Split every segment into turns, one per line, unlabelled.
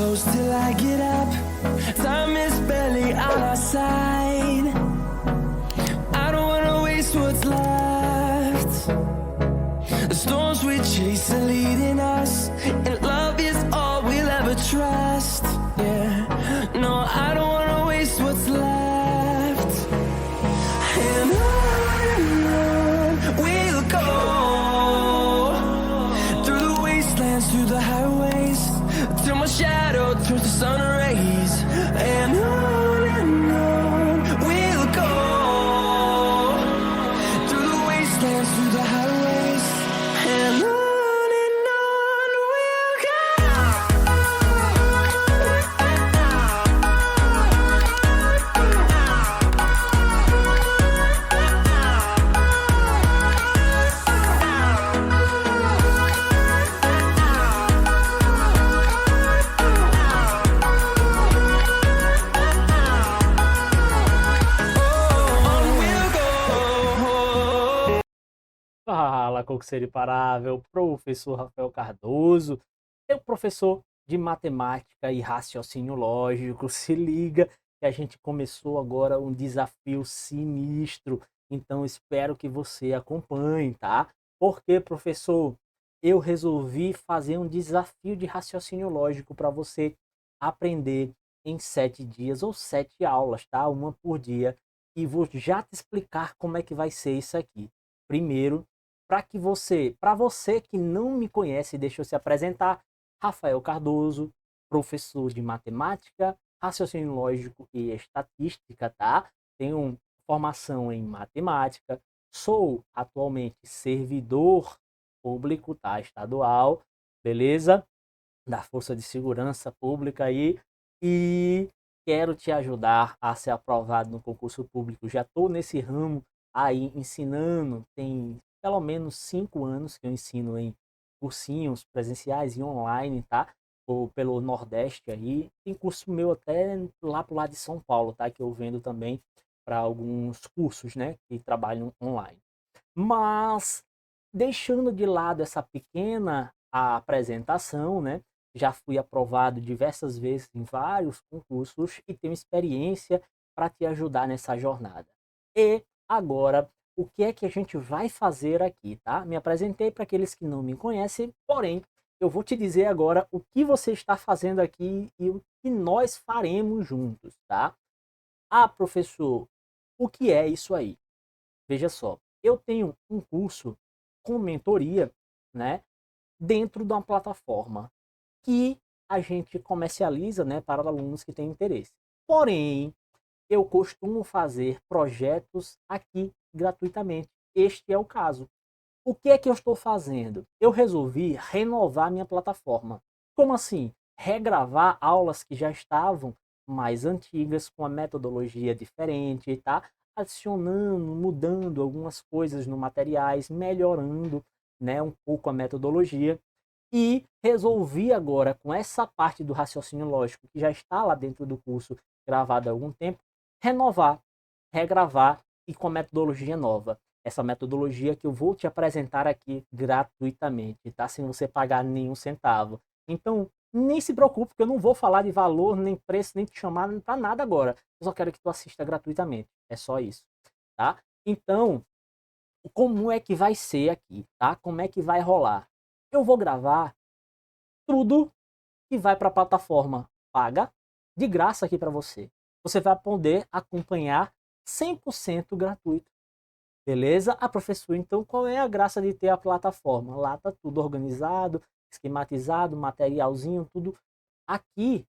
close till I get up. Time is barely on our side. I don't wanna waste what's left. The storms we chase are leading us, and love is all we'll ever trust. Yeah, no, I don't wanna waste what's left. And on we'll go, through the wastelands, through the highways, till my shadow turns to sun rays. And on we'll go, through the wastelands, through the highways, and on we'll go. On we'll go.
Fala, concurseiro imparável, professor Rafael Cardoso, eu professor de matemática e raciocínio lógico. Se liga que a gente começou agora um desafio sinistro, então espero que você acompanhe, tá? Porque, professor, eu resolvi fazer um desafio de raciocínio lógico para você aprender em 7 dias ou 7 aulas, tá? Uma por dia, e vou já te explicar como é que vai ser isso aqui. Primeiro, para você que não me conhece, deixa eu se apresentar. Rafael Cardoso, professor de matemática, raciocínio lógico e estatística, tá? Tenho formação em matemática, sou atualmente servidor público, tá? Estadual, beleza? Da Força de Segurança Pública aí, e quero te ajudar a ser aprovado no concurso público. Já estou nesse ramo aí ensinando, tem pelo menos 5 anos que eu ensino em cursinhos presenciais e online, tá? Pelo Nordeste aí. Tem curso meu até lá pro lado de São Paulo, tá? Que eu vendo também para alguns cursos, né? Que trabalham online. Mas, deixando de lado essa pequena apresentação, né? Já fui aprovado diversas vezes em vários concursos e tenho experiência para te ajudar nessa jornada. E agora, o que é que a gente vai fazer aqui, tá? Me apresentei para aqueles que não me conhecem, porém, eu vou te dizer agora o que você está fazendo aqui e o que nós faremos juntos, tá? Ah, professor, o que é isso aí? Veja só, eu tenho um curso com mentoria, né, dentro de uma plataforma que a gente comercializa, né, para alunos que têm interesse. Porém, eu costumo fazer projetos aqui gratuitamente. Este é o caso. O que é que eu estou fazendo? Eu resolvi renovar minha plataforma. Como assim? Regravar aulas que já estavam mais antigas, com a metodologia diferente, tá? Adicionando, mudando algumas coisas no materiais, melhorando, né, um pouco a metodologia. E resolvi agora, com essa parte do raciocínio lógico, que já está lá dentro do curso gravado há algum tempo, renovar, regravar e com metodologia nova. Essa metodologia que eu vou te apresentar aqui gratuitamente, tá? Sem você pagar nenhum centavo. Então, nem se preocupe, que eu não vou falar de valor, nem preço, nem te chamar para nada agora. Eu só quero que tu assista gratuitamente. É só isso, tá? Então, como é que vai ser aqui, tá? Como é que vai rolar? Eu vou gravar tudo que vai para a plataforma paga, de graça aqui para você. Você vai poder acompanhar 100% gratuito. Beleza? Ah, professor, então qual é a graça de ter a plataforma? Lá tá tudo organizado, esquematizado, materialzinho, tudo. Aqui,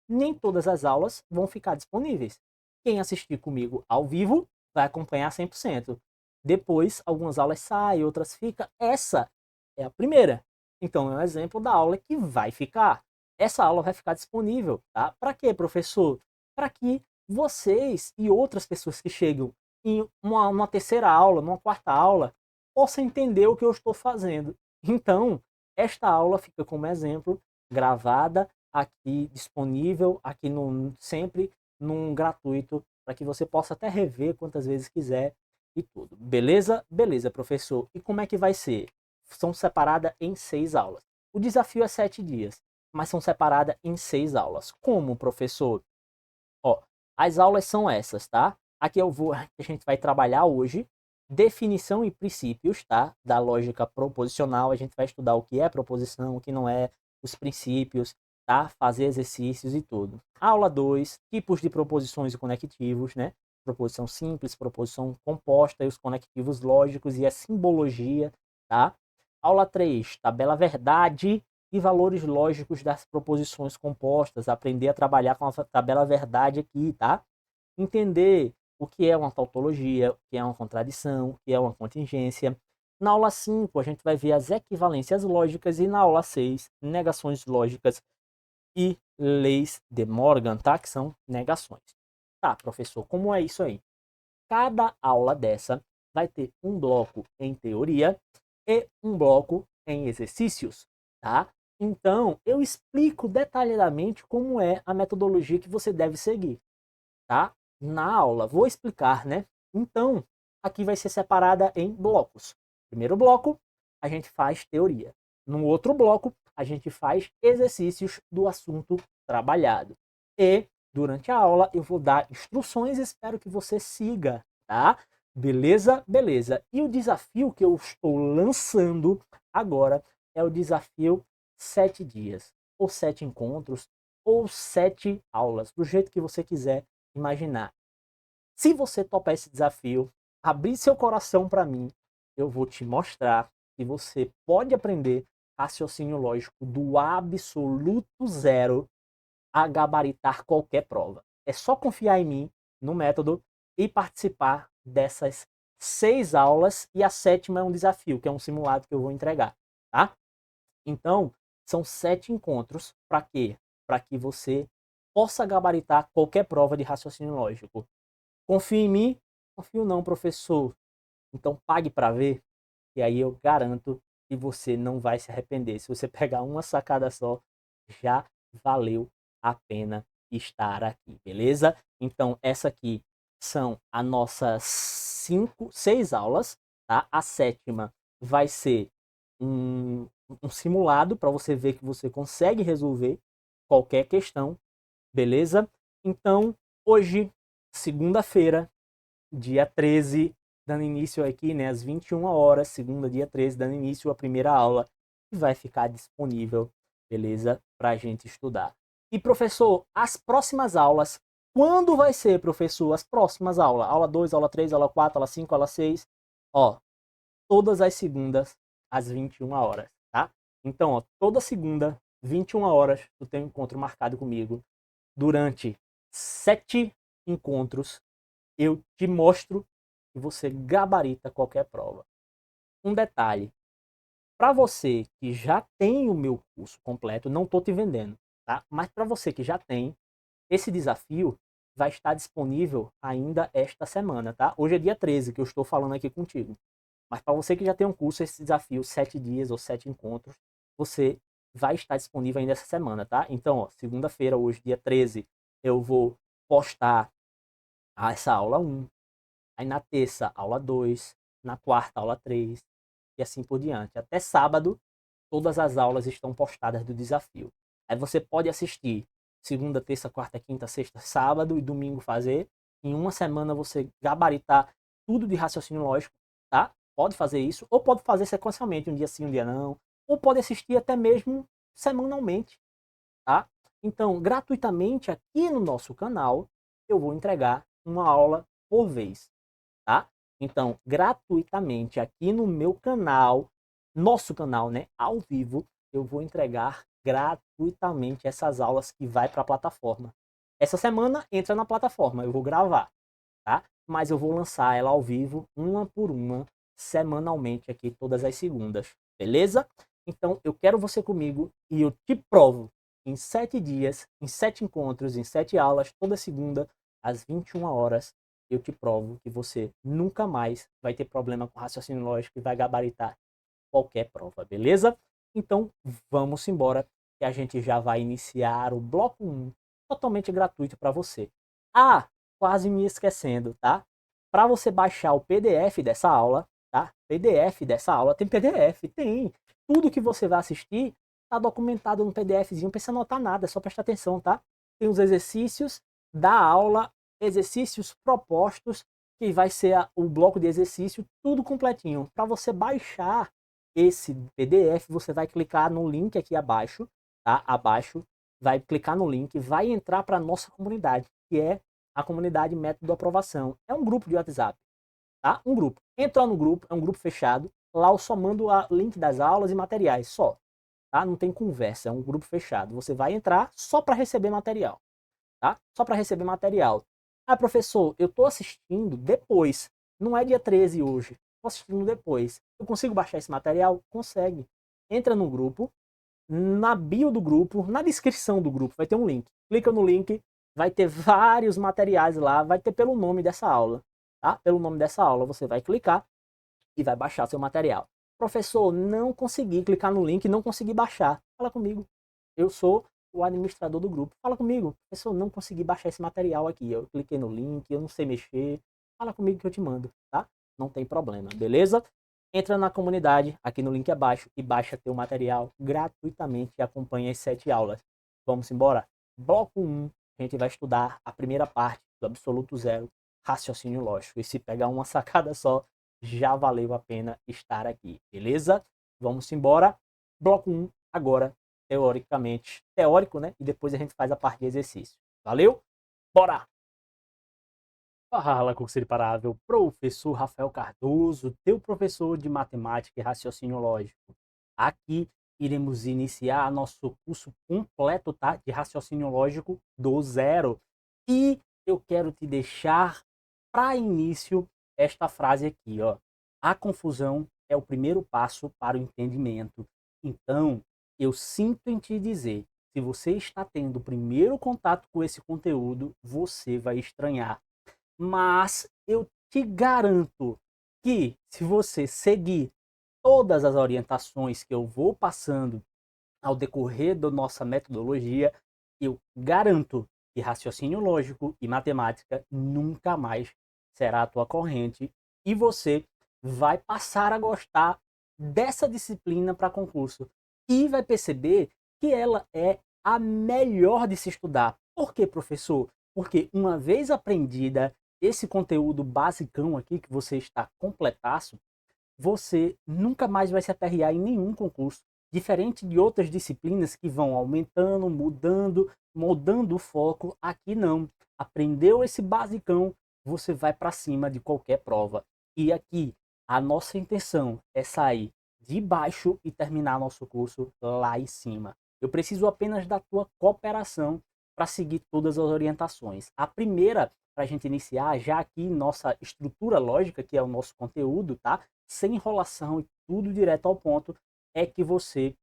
nem todas as aulas vão ficar disponíveis. Quem assistir comigo ao vivo vai acompanhar 100%. Depois, algumas aulas saem, outras ficam. Essa é a primeira. Então, é um exemplo da aula que vai ficar. Essa aula vai ficar disponível, tá? Para quê, professor? Para que vocês e outras pessoas que chegam em uma terceira aula, numa quarta aula, possam entender o que eu estou fazendo. Então, esta aula fica como exemplo, gravada aqui, disponível aqui sempre num gratuito, para que você possa até rever quantas vezes quiser e tudo. Beleza? Beleza, professor. E como é que vai ser? São separadas em 6 aulas. O desafio é 7 dias. mas são separadas em 6 aulas. Como, professor? Ó, as aulas são essas, tá? Aqui a gente vai trabalhar hoje definição e princípios, tá? Da lógica proposicional. A gente vai estudar o que é proposição, o que não é, os princípios, tá? Fazer exercícios e tudo. Aula 2, tipos de proposições e conectivos, né? Proposição simples, proposição composta e os conectivos lógicos e a simbologia, tá? Aula 3, tabela verdade e valores lógicos das proposições compostas. Aprender a trabalhar com a tabela verdade aqui, tá? Entender o que é uma tautologia, o que é uma contradição, o que é uma contingência. Na aula 5, a gente vai ver as equivalências lógicas e na aula 6, negações lógicas e leis de Morgan, tá? Que são negações. Tá, professor, como é isso aí? Cada aula dessa vai ter um bloco em teoria e um bloco em exercícios, tá? Então, eu explico detalhadamente como é a metodologia que você deve seguir, tá? Na aula, vou explicar, né? Então, aqui vai ser separada em blocos. Primeiro bloco, a gente faz teoria. No outro bloco, a gente faz exercícios do assunto trabalhado. E, durante a aula, eu vou dar instruções e espero que você siga, tá? Beleza? Beleza. E o desafio que eu estou lançando agora é o desafio 7 dias, ou 7 encontros, ou 7 aulas, do jeito que você quiser imaginar. Se você topar esse desafio, abrir seu coração para mim, eu vou te mostrar que você pode aprender raciocínio lógico do absoluto zero a gabaritar qualquer prova. É só confiar em mim, no método, e participar dessas 6 aulas, e a 7ª é um desafio, que é um simulado que eu vou entregar, tá? Então, são 7 encontros, para quê? Para que você possa gabaritar qualquer prova de raciocínio lógico. Confia em mim? Confio não, professor. Então pague para ver, e aí eu garanto que você não vai se arrepender. Se você pegar uma sacada só, já valeu a pena estar aqui, beleza? Então essa aqui são as nossas 6 aulas, tá? A 7ª vai ser um simulado para você ver que você consegue resolver qualquer questão, beleza? Então, hoje, segunda-feira, dia 13, dando início aqui, né, às 21 horas, segunda, dia 13, dando início à primeira aula, que vai ficar disponível, beleza? Para a gente estudar. E, professor, as próximas aulas, quando vai ser, professor, as próximas aulas? Aula 2, aula 3, aula 4, aula 5, aula 6, ó, todas as segundas, às 21 horas, tá? Então, ó, toda segunda, 21 horas, tu tem um encontro marcado comigo. Durante 7 encontros, eu te mostro que você gabarita qualquer prova. Um detalhe, para você que já tem o meu curso completo, não estou te vendendo, tá? Mas para você que já tem, esse desafio vai estar disponível ainda esta semana, tá? Hoje é dia 13 que eu estou falando aqui contigo. Mas para você que já tem um curso, esse desafio, 7 dias ou 7 encontros, você vai estar disponível ainda essa semana, tá? Então, segunda-feira, hoje, dia 13, eu vou postar essa aula 1. Aí na terça, aula 2. Na quarta, aula 3. E assim por diante. Até sábado, todas as aulas estão postadas do desafio. Aí você pode assistir segunda, terça, quarta, quinta, sexta, sábado e domingo fazer. Em uma semana você gabaritar tudo de raciocínio lógico, tá? Pode fazer isso, ou pode fazer sequencialmente, um dia sim, um dia não. Ou pode assistir até mesmo semanalmente, tá? Então, gratuitamente aqui no nosso canal, eu vou entregar uma aula por vez, tá? Então, gratuitamente aqui no meu canal, nosso canal, né, ao vivo, eu vou entregar gratuitamente essas aulas que vai para a plataforma. Essa semana entra na plataforma, eu vou gravar, tá? Mas eu vou lançar ela ao vivo, uma por uma, semanalmente aqui, todas as segundas, beleza? Então, eu quero você comigo e eu te provo em 7 dias, em 7 encontros, em 7 aulas, toda segunda, às 21 horas, eu te provo que você nunca mais vai ter problema com raciocínio lógico e vai gabaritar qualquer prova, beleza? Então, vamos embora, que a gente já vai iniciar o bloco 1, totalmente gratuito para você. Ah, quase me esquecendo, tá? Para você baixar o PDF dessa aula, tá? PDF dessa aula, tem PDF, tem. Tudo que você vai assistir tá documentado no PDFzinho, não precisa anotar nada, é só prestar atenção, tá? Tem os exercícios da aula, exercícios propostos, que vai ser o bloco de exercício, tudo completinho. Para você baixar esse PDF, você vai clicar no link aqui abaixo, tá? Abaixo, vai clicar no link, vai entrar para a nossa comunidade, que é a comunidade Método Aprovação. É um grupo de WhatsApp, tá? Um grupo. Entra no grupo, é um grupo fechado. Lá eu só mando o link das aulas e materiais, só. Tá? Não tem conversa, é um grupo fechado. Você vai entrar só para receber material, tá? Só para receber material. Ah, professor, eu tô assistindo depois. Não é dia 13 hoje. Tô assistindo depois. Eu consigo baixar esse material? Consegue. Entra no grupo. Na bio do grupo, na descrição do grupo, vai ter um link. Clica no link, vai ter vários materiais lá, vai ter pelo nome dessa aula, tá? Pelo nome dessa aula, você vai clicar e vai baixar seu material. Professor, não consegui clicar no link, não consegui baixar. Fala comigo. Eu sou o administrador do grupo. Fala comigo. Professor, não consegui baixar esse material aqui. Eu cliquei no link, eu não sei mexer. Fala comigo que eu te mando, tá? Não tem problema, beleza? Entra na comunidade, aqui no link abaixo, e baixa teu material gratuitamente e acompanha as 7 aulas. Vamos embora? Bloco 1, a gente vai estudar a primeira parte do absoluto zero, raciocínio lógico. E se pegar uma sacada só, já valeu a pena estar aqui, beleza? Vamos embora. Bloco 1, agora, teoricamente. Teórico, né? E depois a gente faz a parte de exercício. Valeu? Bora! Fala, concurseiro imparável, professor Rafael Cardoso, teu professor de matemática e raciocínio lógico. Aqui iremos iniciar nosso curso completo, tá? De raciocínio lógico do zero. E eu quero te deixar para início esta frase aqui, ó. A confusão é o primeiro passo para o entendimento. Então, eu sinto em te dizer, se você está tendo o primeiro contato com esse conteúdo, você vai estranhar. Mas eu te garanto que se você seguir todas as orientações que eu vou passando ao decorrer da nossa metodologia, eu garanto que raciocínio lógico e matemática nunca mais será a tua corrente e você vai passar a gostar dessa disciplina para concurso e vai perceber que ela é a melhor de se estudar. Por quê, professor? Porque uma vez aprendida esse conteúdo basicão aqui que você está completaço, você nunca mais vai se aperrear em nenhum concurso. Diferente de outras disciplinas que vão aumentando, mudando, moldando o foco, aqui não. Aprendeu esse basicão, você vai para cima de qualquer prova. E aqui, a nossa intenção é sair de baixo e terminar nosso curso lá em cima. Eu preciso apenas da tua cooperação para seguir todas as orientações. A primeira, para a gente iniciar, já aqui nossa estrutura lógica, que é o nosso conteúdo, tá? Sem enrolação e tudo direto ao ponto, é que você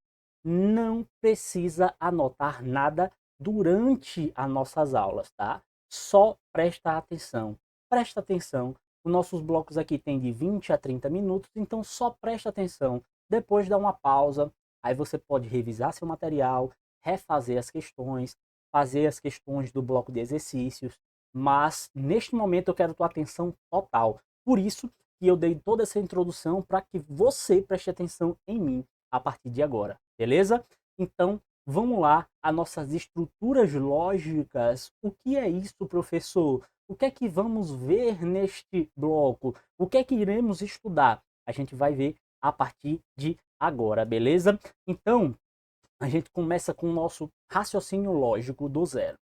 não precisa anotar nada durante as nossas aulas, tá? Só presta atenção. Presta atenção. Os nossos blocos aqui tem de 20 a 30 minutos, então só presta atenção. Depois dá uma pausa, aí você pode revisar seu material, refazer as questões, fazer as questões do bloco de exercícios, mas neste momento eu quero tua atenção total. Por isso que eu dei toda essa introdução para que você preste atenção em mim a partir de agora, beleza? Então, vamos lá, as nossas estruturas lógicas. O que é isso, professor? O que é que vamos ver neste bloco? O que é que iremos estudar? A gente vai ver a partir de agora, beleza? Então, a gente começa com o nosso raciocínio lógico do zero.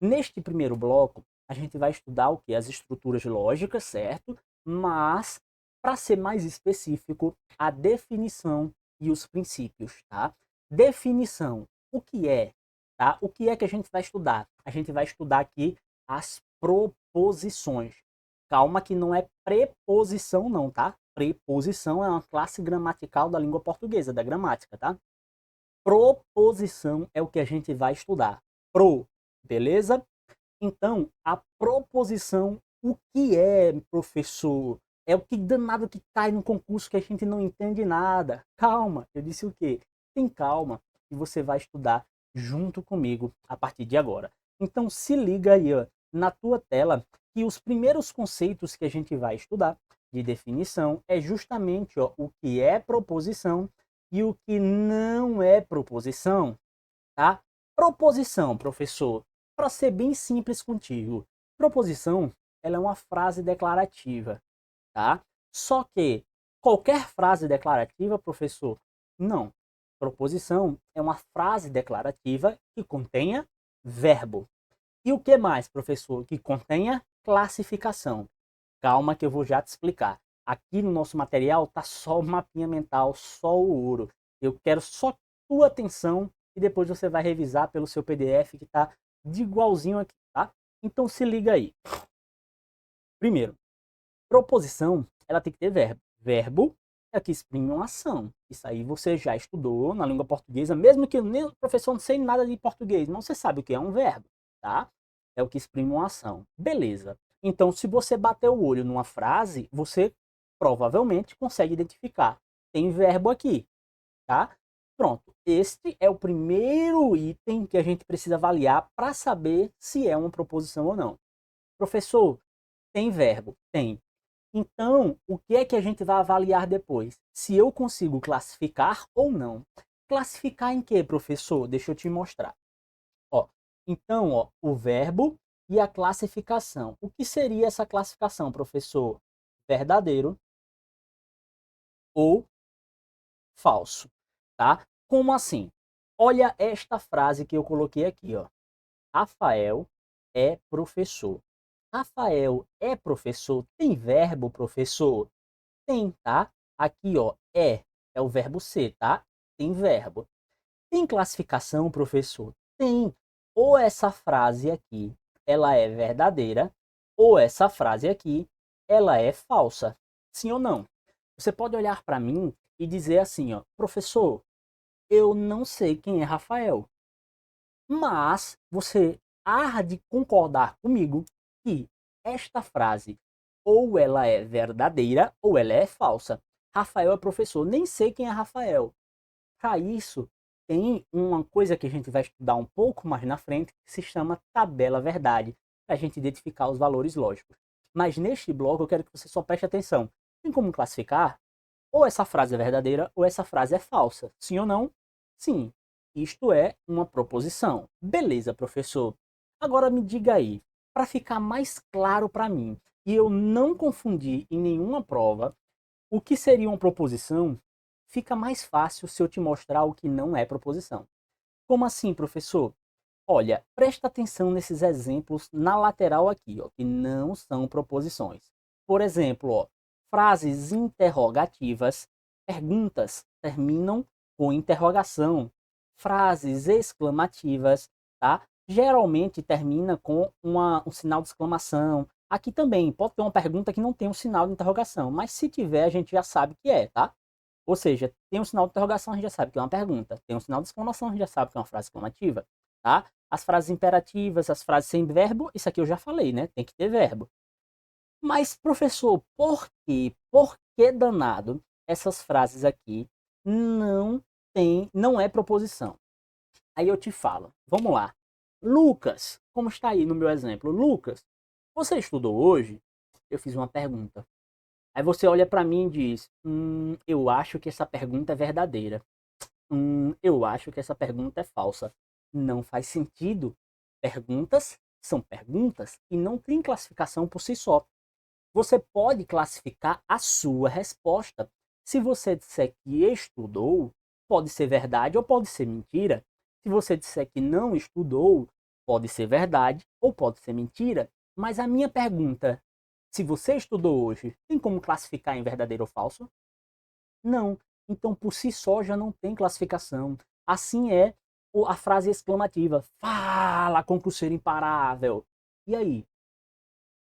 Neste primeiro bloco, a gente vai estudar o que? As estruturas lógicas, certo? Mas, para ser mais específico, a definição e os princípios, tá? Definição, o que é? Tá? O que é que a gente vai estudar? A gente vai estudar aqui as proposições. Calma que não é preposição não, tá? Preposição é uma classe gramatical da língua portuguesa, da gramática, tá? Proposição é o que a gente vai estudar. Pro, beleza? Então, a proposição, o que é, professor? É o que danado que cai no concurso que a gente não entende nada. Calma, eu disse o quê? Tem calma e você vai estudar junto comigo a partir de agora. Então, se liga aí, ó, na tua tela, que os primeiros conceitos que a gente vai estudar de definição é justamente ó, o que é proposição e o que não é proposição, tá? Proposição, professor, para ser bem simples contigo. Proposição, ela é uma frase declarativa, tá? Só que qualquer frase declarativa, professor, não. Proposição é uma frase declarativa que contenha verbo. E o que mais, professor? Que contenha classificação. Calma que eu vou já te explicar. Aqui no nosso material tá só o mapinha mental, só o ouro. Eu quero só tua atenção e depois você vai revisar pelo seu PDF que tá de igualzinho aqui, tá? Então se liga aí. Primeiro, proposição, ela tem que ter verbo. Verbo é que exprime uma ação. Isso aí você já estudou na língua portuguesa, mesmo que nem o professor não sei nada de português, mas você sabe o que é um verbo, tá? É o que exprime uma ação. Beleza. Então, se você bater o olho numa frase, você provavelmente consegue identificar. Tem verbo aqui, tá? Pronto. Este é o primeiro item que a gente precisa avaliar para saber se é uma proposição ou não. Professor, tem verbo? Tem. Então, o que é que a gente vai avaliar depois? Se eu consigo classificar ou não. Classificar em quê, professor? Deixa eu te mostrar. Ó, então, ó, o verbo e a classificação. O que seria essa classificação, professor? Verdadeiro ou falso, tá? Como assim? Olha esta frase que eu coloquei aqui, ó. Rafael é professor. Rafael é professor. Tem verbo, professor? Tem, tá? Aqui, ó, é o verbo ser, tá? Tem verbo. Tem classificação, professor? Tem. Ou essa frase aqui, ela é verdadeira, ou essa frase aqui, ela é falsa. Sim ou não? Você pode olhar para mim e dizer assim, ó, professor, eu não sei quem é Rafael. Mas você há de concordar comigo que esta frase ou ela é verdadeira ou ela é falsa. Rafael é professor, nem sei quem é Rafael. Para isso, tem uma coisa que a gente vai estudar um pouco mais na frente que se chama tabela verdade, para a gente identificar os valores lógicos. Mas neste bloco eu quero que você só preste atenção. Tem como classificar? Ou essa frase é verdadeira ou essa frase é falsa. Sim ou não? Sim. Isto é uma proposição. Beleza, professor. Agora me diga aí, para ficar mais claro para mim e eu não confundir em nenhuma prova, o que seria uma proposição, fica mais fácil se eu te mostrar o que não é proposição. Como assim, professor? Olha, presta atenção nesses exemplos na lateral aqui, ó, que não são proposições. Por exemplo, ó, frases interrogativas, perguntas terminam com interrogação. Frases exclamativas, tá? Geralmente termina com um sinal de exclamação. Aqui também pode ter uma pergunta que não tem um sinal de interrogação, mas se tiver a gente já sabe que é, tá? Ou seja, tem um sinal de interrogação, a gente já sabe que é uma pergunta. Tem um sinal de exclamação, a gente já sabe que é uma frase exclamativa, tá? As frases imperativas, as frases sem verbo, isso aqui eu já falei, né? Tem que ter verbo. Mas, professor, por quê? Por que danado essas frases aqui não é proposição? Aí eu te falo, vamos lá. Lucas, como está aí no meu exemplo? Lucas, você estudou hoje? Eu fiz uma pergunta. Aí você olha para mim e diz, eu acho que essa pergunta é verdadeira. Eu acho que essa pergunta é falsa. Não faz sentido. Perguntas são perguntas e não tem classificação por si só. Você pode classificar a sua resposta. Se você disser que estudou, pode ser verdade ou pode ser mentira. Se você disser que não estudou, pode ser verdade ou pode ser mentira. Mas a minha pergunta, se você estudou hoje, tem como classificar em verdadeiro ou falso? Não. Então, por si só, já não tem classificação. Assim é a frase exclamativa. Fala, concurseiro imparável. E aí?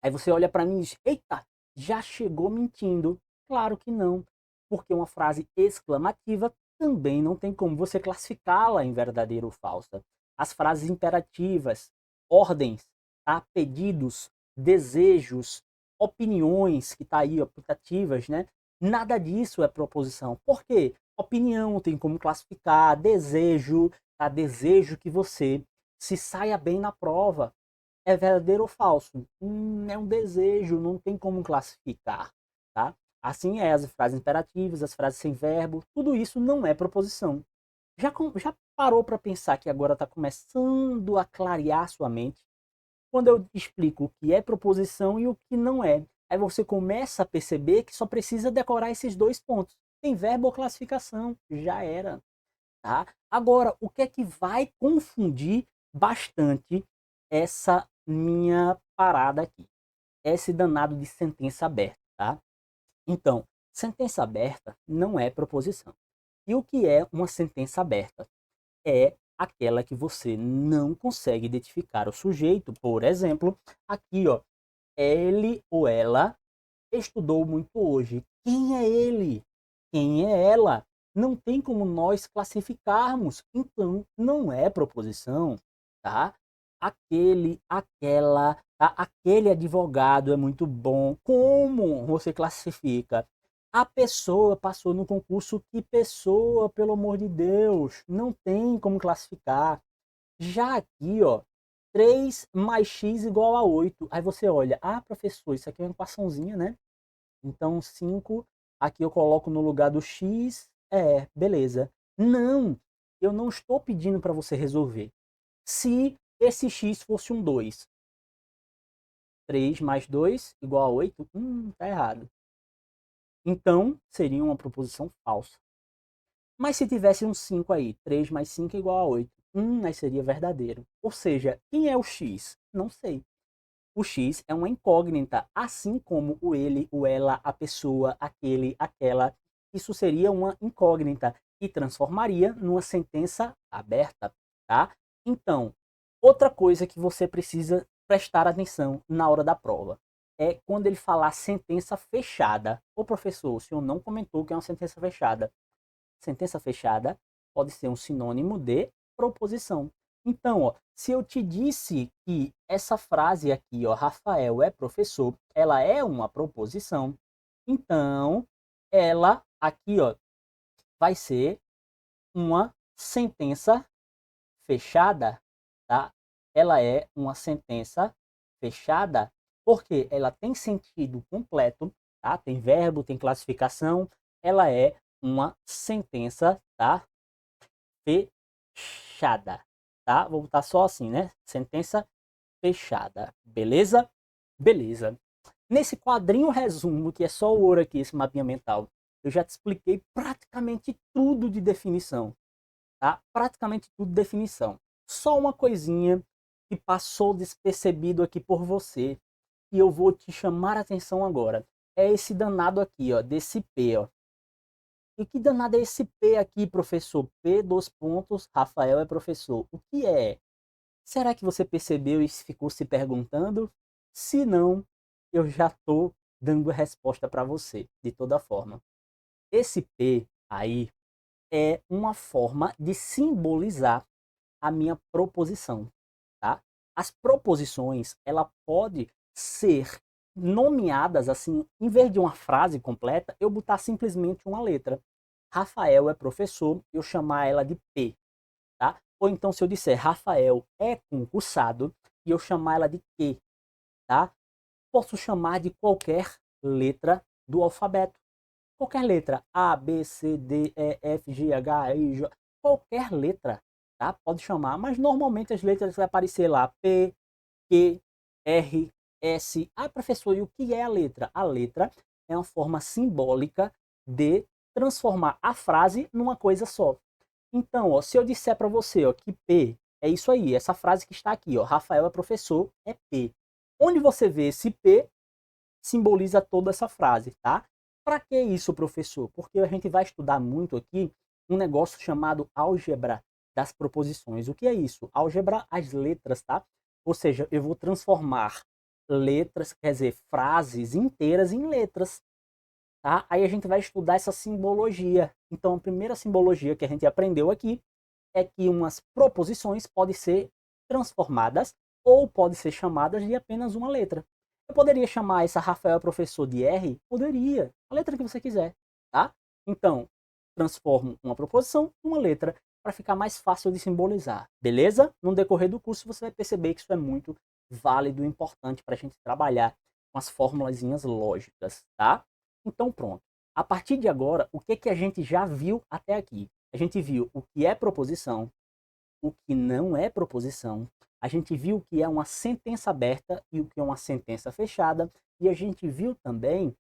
Aí você olha para mim e diz, eita, já chegou mentindo. Claro que não, porque uma frase exclamativa também não tem como você classificá-la em verdadeira ou falsa. As frases imperativas, ordens, tá? Pedidos, desejos, opiniões, que tá aí, optativas, né? Nada disso é proposição. Por quê? Opinião tem como classificar, desejo, tá? Desejo que você se saia bem na prova. É verdadeiro ou falso? É um desejo, não tem como classificar, tá? Assim é as frases imperativas, as frases sem verbo, tudo isso não é proposição. Já parou para pensar que agora está começando a clarear sua mente? Quando eu explico o que é proposição e o que não é, aí você começa a perceber que só precisa decorar esses dois pontos. Tem verbo ou classificação, já era. Tá? Agora, o que é que vai confundir bastante essa minha parada aqui? Esse danado de sentença aberta, tá? Então, sentença aberta não é proposição. E o que é uma sentença aberta? É aquela que você não consegue identificar o sujeito. Por exemplo, aqui, ó, ele ou ela estudou muito hoje. Quem é ele? Quem é ela? Não tem como nós classificarmos, então não é proposição, tá? Aquele, aquela, tá? Aquele advogado é muito bom. Como você classifica? A pessoa passou no concurso. Que pessoa, pelo amor de Deus? Não tem como classificar. Já aqui, ó, 3 mais x igual a 8. Aí você olha, ah, professor, isso aqui é uma equaçãozinha, né? Então 5, aqui eu coloco no lugar do x, beleza. Não, eu não estou pedindo para você resolver. Se esse x fosse um 2, 3 mais 2 igual a 8, tá errado. Então, seria uma proposição falsa. Mas se tivesse um 5 aí, 3 mais 5 igual a 8, aí seria verdadeiro. Ou seja, quem é o x? Não sei. O X é uma incógnita, assim como o ele, o ela, a pessoa, aquele, aquela. Isso seria uma incógnita e transformaria numa sentença aberta, tá? Então, outra coisa que você precisa prestar atenção na hora da prova é quando ele falar sentença fechada. Ô professor, o senhor não comentou que é uma sentença fechada. Sentença fechada pode ser um sinônimo de proposição. Então, ó, se eu te disse que essa frase aqui, ó, Rafael é professor, ela é uma proposição, então ela aqui, ó, vai ser uma sentença fechada, tá? Ela é uma sentença fechada porque ela tem sentido completo, tá? Tem verbo, tem classificação, ela é uma sentença, tá? Fechada, tá? Vou botar só assim, né? Sentença fechada, beleza? Beleza. Nesse quadrinho resumo, que é só o ouro aqui, esse mapinha mental, eu já te expliquei praticamente tudo de definição, tá? Praticamente tudo de definição. Só uma coisinha que passou despercebido aqui por você e eu vou te chamar a atenção agora. É esse danado aqui, ó, desse P, ó. E que danado é esse P aqui, professor? P, dois pontos, Rafael é professor. O que é? Será que você percebeu e ficou se perguntando? Se não, eu já estou dando a resposta para você, de toda forma. Esse P aí é uma forma de simbolizar a minha proposição, tá? As proposições, ela pode ser nomeadas assim, em vez de uma frase completa, eu botar simplesmente uma letra. Rafael é professor, eu chamar ela de P, tá? Ou então se eu disser Rafael é concursado e eu chamar ela de Q, tá? Posso chamar de qualquer letra do alfabeto. Qualquer letra, A, B, C, D, E, F, G, H, I, J, qualquer letra, tá? Pode chamar, mas normalmente as letras vai aparecer lá P, Q, R, S. Ah, professor, e o que é a letra? A letra é uma forma simbólica de transformar a frase numa coisa só. Então, ó, se eu disser para você, ó, que P é isso aí, essa frase que está aqui, ó, Rafael é professor, é P. Onde você vê esse P, simboliza toda essa frase, tá? Para que isso, professor? Porque a gente vai estudar muito aqui um negócio chamado álgebra das proposições. O que é isso? Álgebra, as letras, tá? Ou seja, eu vou transformar letras, quer dizer, frases inteiras em letras, tá? Aí a gente vai estudar essa simbologia. Então, a primeira simbologia que a gente aprendeu aqui é que umas proposições podem ser transformadas ou podem ser chamadas de apenas uma letra. Eu poderia chamar essa Rafael professor de R? Poderia. A letra que você quiser, tá? Então, transformo uma proposição em uma letra para ficar mais fácil de simbolizar, beleza? No decorrer do curso você vai perceber que isso é muito válido e importante para a gente trabalhar com as formulazinhas lógicas, tá? Então pronto. A partir de agora, o que a gente já viu até aqui? A gente viu o que é proposição, o que não é proposição, a gente viu o que é uma sentença aberta e o que é uma sentença fechada, e a gente viu também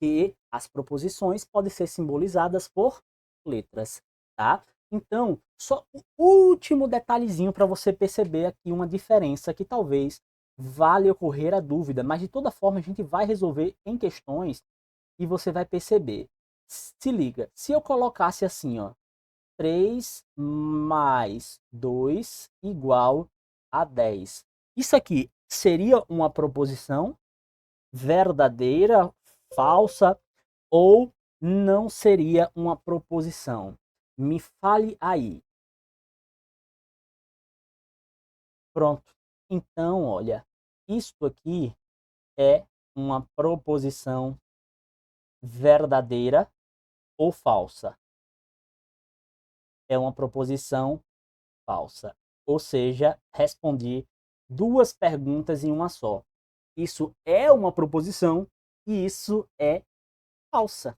que as proposições podem ser simbolizadas por letras, tá? Então, só o último detalhezinho para você perceber aqui uma diferença que talvez vale ocorrer a dúvida, mas de toda forma a gente vai resolver em questões e você vai perceber. Se liga, se eu colocasse assim, ó, 3 mais 2 igual a 10. Isso aqui seria uma proposição verdadeira, falsa ou não seria uma proposição? Me fale aí. Pronto. Então, olha, isto aqui é uma proposição verdadeira ou falsa? É uma proposição falsa. Ou seja, respondi duas perguntas em uma só. Isso é uma proposição e isso é falsa,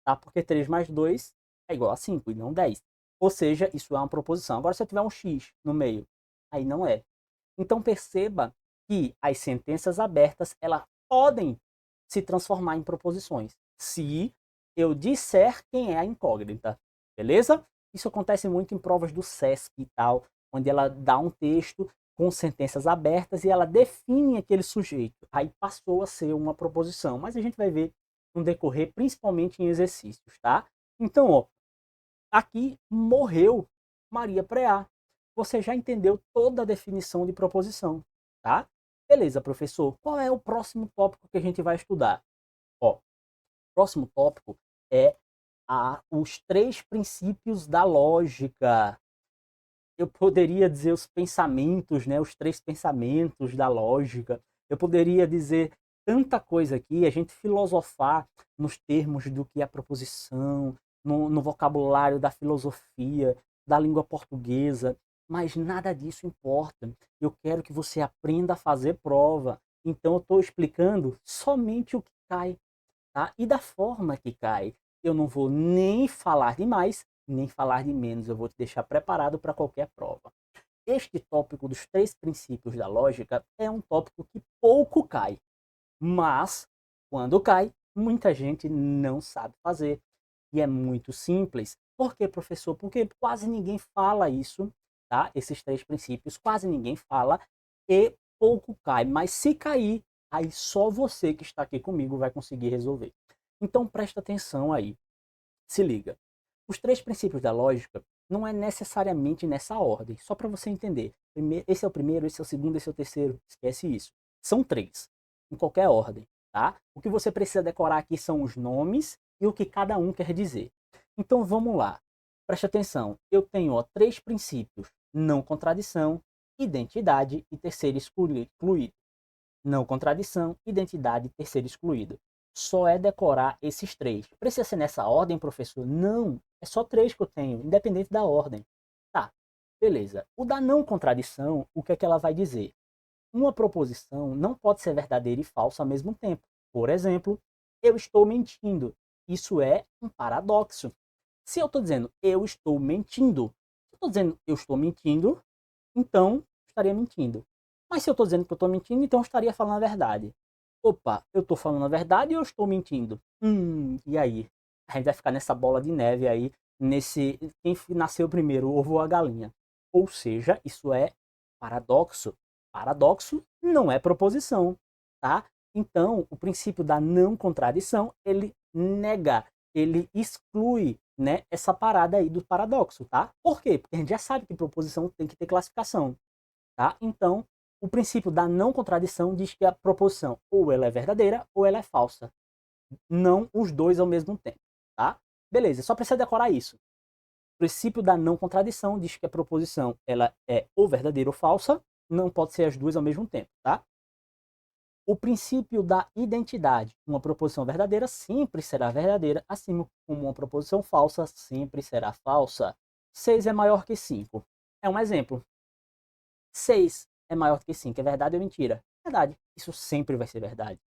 tá? Porque 3 mais 2 é igual a 5 e não 10. Ou seja, isso é uma proposição. Agora, se eu tiver um x no meio, aí não é. Então, perceba que as sentenças abertas, elas podem se transformar em proposições, se eu disser quem é a incógnita, beleza? Isso acontece muito em provas do SESC e tal, onde ela dá um texto com sentenças abertas e ela define aquele sujeito. Aí passou a ser uma proposição, mas a gente vai ver no decorrer, principalmente em exercícios, tá? Então, ó, aqui morreu Maria Preá. Você já entendeu toda a definição de proposição, tá? Beleza, professor. Qual é o próximo tópico que a gente vai estudar? Ó, o próximo tópico é os 3 princípios da lógica. Eu poderia dizer os pensamentos, né? Os 3 pensamentos da lógica. Eu poderia dizer tanta coisa aqui, a gente filosofar nos termos do que é a proposição, no vocabulário da filosofia, da língua portuguesa, mas nada disso importa. Eu quero que você aprenda a fazer prova. Então eu estou explicando somente o que cai, tá? E da forma que cai. Eu não vou nem falar de mais, nem falar de menos. Eu vou te deixar preparado para qualquer prova. Este tópico dos 3 princípios da lógica é um tópico que pouco cai. Mas, quando cai, muita gente não sabe fazer. E é muito simples. Por quê, professor? Porque quase ninguém fala isso, tá? Esses 3 princípios, quase ninguém fala e pouco cai. Mas se cair, aí só você que está aqui comigo vai conseguir resolver. Então presta atenção aí. Se liga. Os 3 princípios da lógica não é necessariamente nessa ordem, só para você entender. Esse é o primeiro, esse é o segundo, esse é o terceiro. Esquece isso. São 3, em qualquer ordem, tá? O que você precisa decorar aqui são os nomes e o que cada um quer dizer. Então vamos lá. Preste atenção. Eu tenho 3 princípios: não contradição, identidade e terceiro excluído. Não contradição, identidade e terceiro excluído. Só é decorar esses 3. Precisa ser nessa ordem, professor? Não, é só 3 que eu tenho, independente da ordem. Tá, beleza. O da não contradição, o que é que ela vai dizer? Uma proposição não pode ser verdadeira e falsa ao mesmo tempo. Por exemplo, eu estou mentindo. Isso é um paradoxo. Se eu estou dizendo eu estou mentindo, se eu estou dizendo eu estou mentindo, então estaria mentindo. Mas se eu estou dizendo que eu estou mentindo, então eu estaria falando a verdade. Opa, eu estou falando a verdade ou eu estou mentindo? E aí? A gente vai ficar nessa bola de neve aí, nesse quem nasceu primeiro, o ovo ou a galinha. Ou seja, isso é paradoxo. Paradoxo não é proposição, tá? Então, o princípio da não contradição, ele nega, ele exclui, né, essa parada aí do paradoxo, tá? Por quê? Porque a gente já sabe que proposição tem que ter classificação, tá? Então, o princípio da não contradição diz que a proposição ou ela é verdadeira ou ela é falsa. Não os dois ao mesmo tempo, tá? Beleza, só precisa decorar isso. O princípio da não contradição diz que a proposição ela é ou verdadeira ou falsa, não pode ser as duas ao mesmo tempo, tá? O princípio da identidade, uma proposição verdadeira sempre será verdadeira, assim como uma proposição falsa sempre será falsa. 6 é maior que 5. É um exemplo. 6 é maior que 5, é verdade ou mentira? Verdade. Isso sempre vai ser verdade.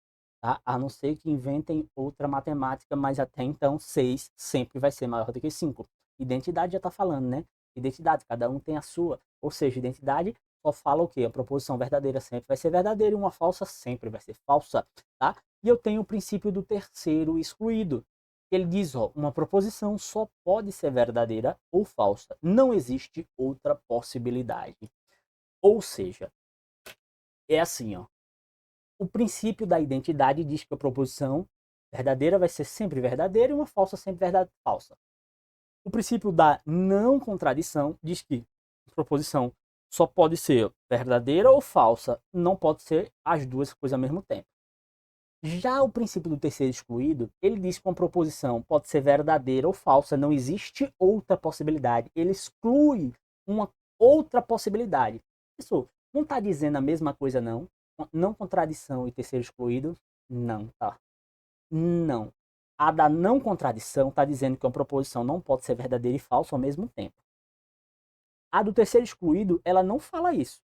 tá? A não ser que inventem outra matemática, mas até então 6 sempre vai ser maior do que 5. Identidade já está falando, né? Identidade, cada um tem a sua. Ou seja, identidade só fala o quê? A proposição verdadeira sempre vai ser verdadeira e uma falsa sempre vai ser falsa, tá? E eu tenho o princípio do terceiro excluído. Ele diz, ó, uma proposição só pode ser verdadeira ou falsa. Não existe outra possibilidade. Ou seja, é assim, ó. O princípio da identidade diz que a proposição verdadeira vai ser sempre verdadeira e uma falsa sempre falsa. O princípio da não contradição diz que a proposição só pode ser verdadeira ou falsa, não pode ser as duas coisas ao mesmo tempo. Já o princípio do terceiro excluído, ele diz que uma proposição pode ser verdadeira ou falsa, não existe outra possibilidade. Ele exclui uma outra possibilidade. Isso não está dizendo a mesma coisa, não. Não contradição e terceiro excluído, não, tá? Não. A da não contradição está dizendo que uma proposição não pode ser verdadeira e falsa ao mesmo tempo. A do terceiro excluído, ela não fala isso.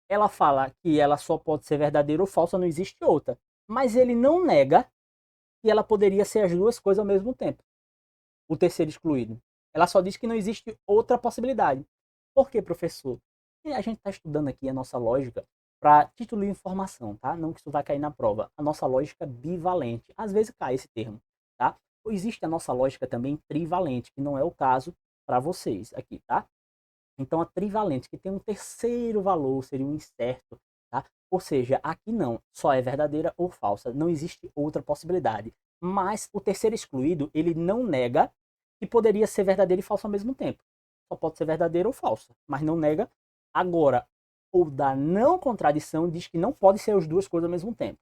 Ela fala que ela só pode ser verdadeira ou falsa, não existe outra. Mas ele não nega que ela poderia ser as duas coisas ao mesmo tempo. O terceiro excluído. Ela só diz que não existe outra possibilidade. Por quê, professor? Porque a gente está estudando aqui a nossa lógica para título de informação, tá? Não que isso vai cair na prova. A nossa lógica bivalente. Às vezes cai esse termo, tá? Existe a nossa lógica também trivalente, que não é o caso para vocês aqui, tá? Então a trivalente, que tem um terceiro valor, seria um incerto, tá? Ou seja, aqui não, só é verdadeira ou falsa, não existe outra possibilidade. Mas o terceiro excluído, ele não nega que poderia ser verdadeira e falsa ao mesmo tempo. Só pode ser verdadeira ou falsa, mas não nega. Agora, o da não contradição diz que não pode ser as duas coisas ao mesmo tempo,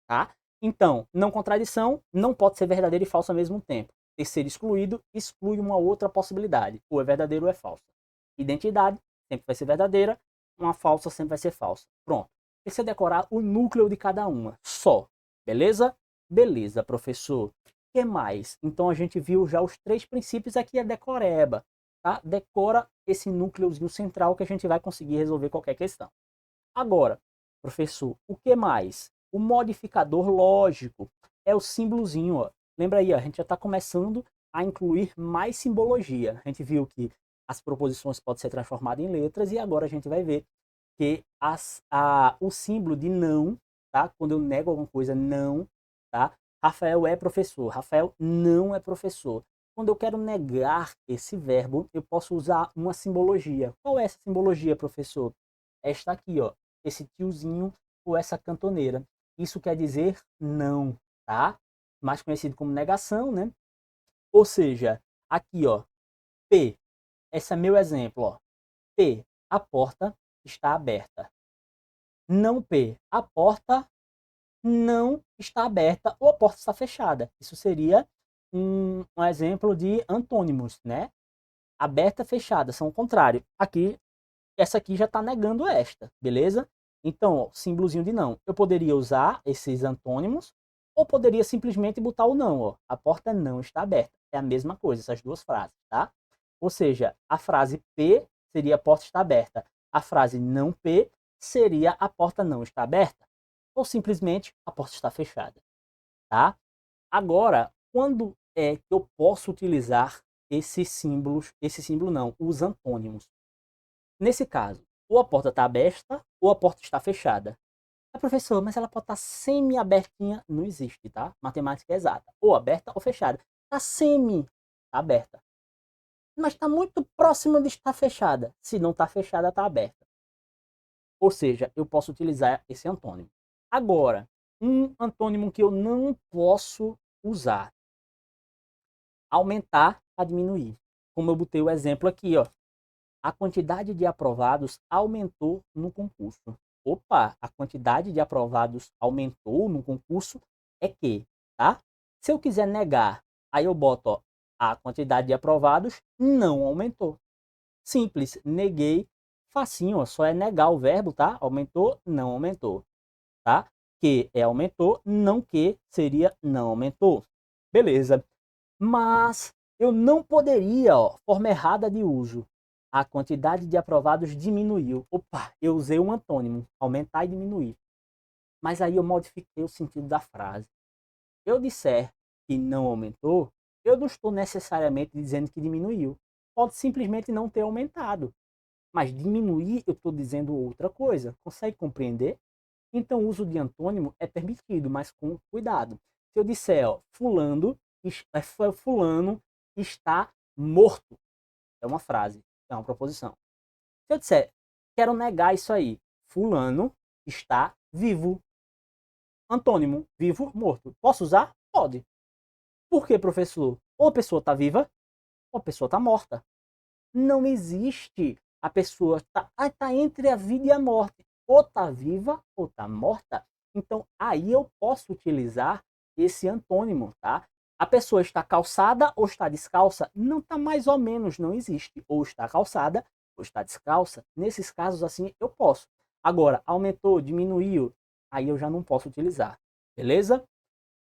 tá? Então, não contradição não pode ser verdadeira e falsa ao mesmo tempo. Terceiro excluído exclui uma outra possibilidade, ou é verdadeiro ou é falsa. Identidade sempre vai ser verdadeira, uma falsa sempre vai ser falsa. Pronto. Precisa decorar o núcleo de cada uma, só. Beleza? Beleza, professor. O que mais? Então a gente viu já os 3 princípios, aqui é decoreba, tá? Decora esse núcleozinho central que a gente vai conseguir resolver qualquer questão. Agora, professor, o que mais? O modificador lógico é o símbolozinho, ó. Lembra aí, ó, a gente já está começando a incluir mais simbologia. A gente viu que as proposições podem ser transformadas em letras e agora a gente vai ver que o símbolo de não, tá? Quando eu nego alguma coisa, não, tá? Rafael é professor, Rafael não é professor. Quando eu quero negar esse verbo, eu posso usar uma simbologia. Qual é essa simbologia, professor? Esta aqui, ó, esse tiozinho ou essa cantoneira. Isso quer dizer não, tá? Mais conhecido como negação, né? Ou seja, aqui, ó, P. Esse é meu exemplo, ó. P, a porta está aberta. Não P, a porta não está aberta ou a porta está fechada. Isso seria um exemplo de antônimos, né? Aberta, fechada, são o contrário. Aqui, essa aqui já está negando esta, beleza? Então, ó, símbolozinho de não. Eu poderia usar esses antônimos ou poderia simplesmente botar o não, ó. A porta não está aberta. É a mesma coisa, essas duas frases, tá? Ou seja, a frase P seria a porta está aberta. A frase não P seria a porta não está aberta. Ou simplesmente a porta está fechada. Tá? Agora, quando é que eu posso utilizar esses símbolos? Esse símbolo não, os antônimos. Nesse caso, ou a porta está aberta ou a porta está fechada. Professor, mas ela pode estar semi-abertinha. Não existe, tá? Matemática é exata. Ou aberta ou fechada. Está semi-aberta. Mas está muito próximo de estar fechada. Se não está fechada, está aberta. Ou seja, eu posso utilizar esse antônimo. Agora, um antônimo que eu não posso usar. Aumentar para diminuir. Como eu botei o exemplo aqui, ó. A quantidade de aprovados aumentou no concurso. Opa, a quantidade de aprovados aumentou no concurso é que, tá? Se eu quiser negar, aí eu boto, ó, a quantidade de aprovados não aumentou. Simples, neguei, facinho, ó, só é negar o verbo, tá? Aumentou, não aumentou, tá? Que é aumentou, não que seria não aumentou. Beleza. Mas eu não poderia, ó, forma errada de uso. A quantidade de aprovados diminuiu. Opa, eu usei um antônimo, aumentar e diminuir. Mas aí eu modifiquei o sentido da frase. Eu disser que não aumentou, eu não estou necessariamente dizendo que diminuiu. Pode simplesmente não ter aumentado. Mas diminuir, eu estou dizendo outra coisa. Consegue compreender? Então, o uso de antônimo é permitido, mas com cuidado. Se eu disser, ó, fulano está morto, é uma frase, é uma proposição. Se eu disser, quero negar isso aí, fulano está vivo. Antônimo, vivo, morto. Posso usar? Pode. Por quê, professor? Ou a pessoa está viva, ou a pessoa está morta. Não existe a pessoa tá entre a vida e a morte. Ou está viva ou está morta. Então, aí eu posso utilizar esse antônimo, tá? A pessoa está calçada ou está descalça? Não está mais ou menos, não existe. Ou está calçada ou está descalça. Nesses casos assim, eu posso. Agora, aumentou, diminuiu, aí eu já não posso utilizar. Beleza?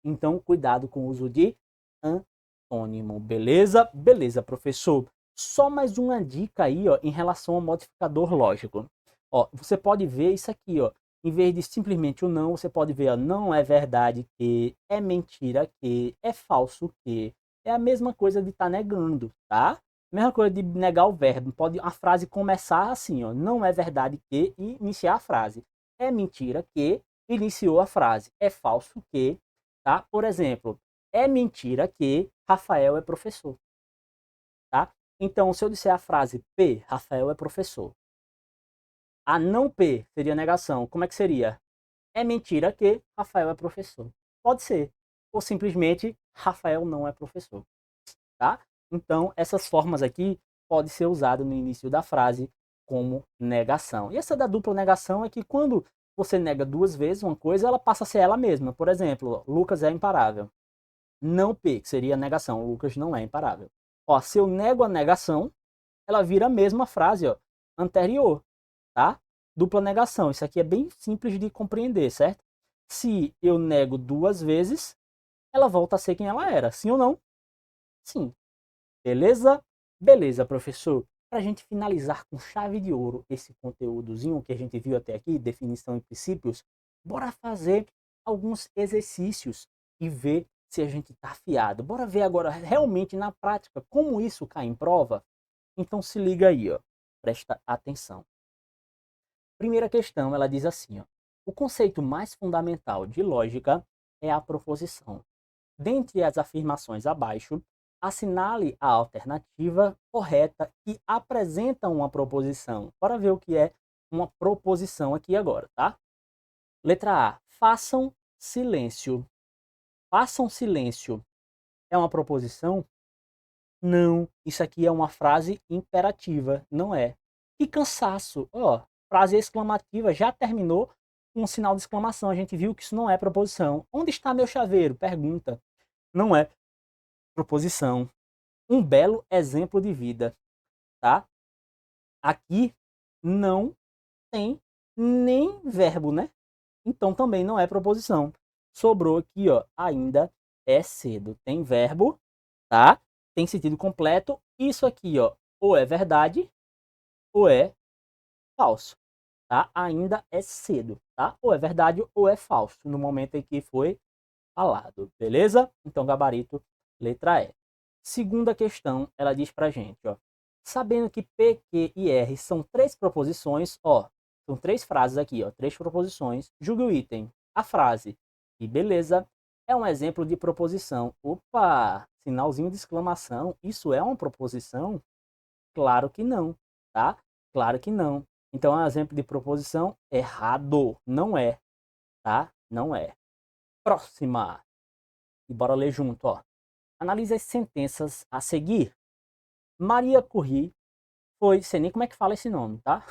Então, cuidado com o uso de antônimo. Beleza? Beleza, professor. Só mais uma dica aí, ó, em relação ao modificador lógico. Ó, você pode ver isso aqui, ó. Em vez de simplesmente o não, você pode ver, ó, não é verdade que, é mentira que, é falso que. É a mesma coisa de estar negando, tá? Mesma coisa de negar o verbo. Pode a frase começar assim, ó, não é verdade que, e iniciar a frase. É mentira que, iniciou a frase. É falso que, tá? Por exemplo, é mentira que Rafael é professor, tá? Então, se eu disser a frase P, Rafael é professor. A não P seria negação. Como é que seria? É mentira que Rafael é professor. Pode ser. Ou simplesmente Rafael não é professor, tá? Então, essas formas aqui podem ser usadas no início da frase como negação. E essa da dupla negação é que quando você nega duas vezes uma coisa, ela passa a ser ela mesma. Por exemplo, Lucas é imparável. Não P, que seria negação. Lucas não é imparável. Ó, se eu nego a negação, ela vira a mesma frase, ó, anterior, tá? Dupla negação. Isso aqui é bem simples de compreender, certo? Se eu nego duas vezes, ela volta a ser quem ela era. Sim ou não? Sim. Beleza? Beleza, professor. Para a gente finalizar com chave de ouro esse conteúdozinho que a gente viu até aqui, definição e princípios, bora fazer alguns exercícios e ver se a gente está afiado. Bora ver agora realmente na prática como isso cai em prova. Então se liga aí, ó. Presta atenção. Primeira questão, ela diz assim, ó. O conceito mais fundamental de lógica é a proposição. Dentre as afirmações abaixo, assinale a alternativa correta que apresenta uma proposição. Bora ver o que é uma proposição aqui agora, tá? Letra A. Façam silêncio. Façam silêncio. É uma proposição? Não. Isso aqui é uma frase imperativa. Não é. Que cansaço. Ó, frase exclamativa já terminou com um sinal de exclamação. A gente viu que isso não é proposição. Onde está meu chaveiro? Pergunta. Não é proposição. Um belo exemplo de vida, tá? Aqui não tem nem verbo, né? Então também não é proposição. Sobrou aqui, ó, ainda é cedo. Tem verbo, tá? Tem sentido completo. Isso aqui, ó, ou é verdade ou é falso, tá? Ainda é cedo, tá? Ou é verdade ou é falso no momento em que foi falado, beleza? Então gabarito letra E. Segunda questão, ela diz pra gente, ó, sabendo que P, Q e R são três proposições, ó, são três frases aqui, ó, três proposições, julgue o item. A frase, e beleza, é um exemplo de proposição. Opa, sinalzinho de exclamação, isso é uma proposição? Claro que não, tá? Claro que não. Então é um exemplo de proposição errado, não é, tá? Não é. Próxima. E bora ler junto, ó. Analise as sentenças a seguir. Maria Curie foi, sei nem como é que fala esse nome, tá?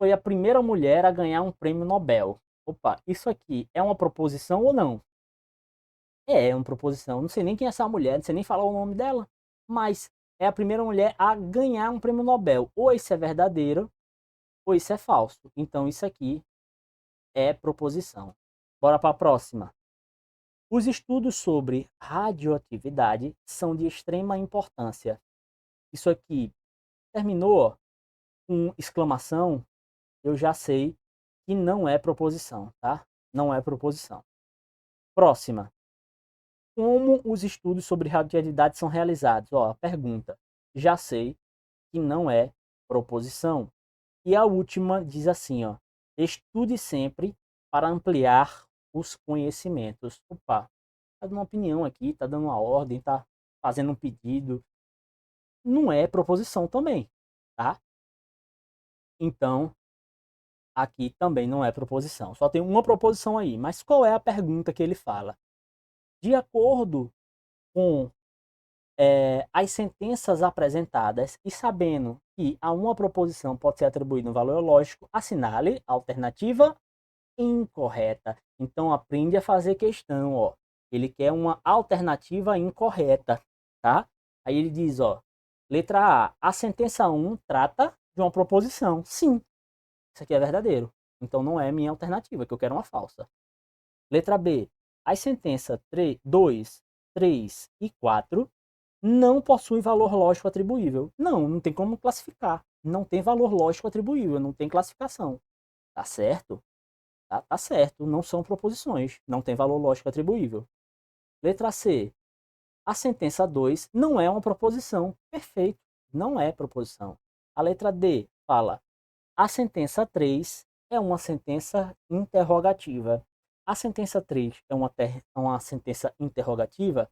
Foi a primeira mulher a ganhar um prêmio Nobel. Opa, isso aqui é uma proposição ou não? É uma proposição. Não sei nem quem é essa mulher, não sei nem falar o nome dela. Mas é a primeira mulher a ganhar um prêmio Nobel. Ou isso é verdadeiro, ou isso é falso. Então isso aqui é proposição. Bora para a próxima. Os estudos sobre radioatividade são de extrema importância. Isso aqui terminou com exclamação, eu já sei que não é proposição, tá? Não é proposição. Próxima. Como os estudos sobre radioatividade são realizados? Ó, a pergunta. Já sei que não é proposição. E a última diz assim, ó. Estude sempre para ampliar os conhecimentos. Opa, tá dando uma opinião aqui, tá dando uma ordem, tá fazendo um pedido. Não é proposição também, tá? Então, aqui também não é proposição. Só tem uma proposição aí. Mas qual é a pergunta que ele fala? De acordo com as sentenças apresentadas e sabendo que a uma proposição pode ser atribuído um valor lógico, assinale a alternativa incorreta. Então, aprende a fazer questão, ó. Ele quer uma alternativa incorreta, tá? Aí ele diz, ó, letra A sentença 1 trata de uma proposição. Sim, isso aqui é verdadeiro. Então, não é minha alternativa, que eu quero uma falsa. Letra B, as sentenças 2, 3 e 4 não possuem valor lógico atribuível. Não tem como classificar. Não tem valor lógico atribuível, não tem classificação. Tá certo? Tá certo, não são proposições, não tem valor lógico atribuível. Letra C. A sentença 2 não é uma proposição. Perfeito, não é proposição. A letra D fala, a sentença 3 é uma sentença interrogativa. A sentença 3 é uma sentença interrogativa?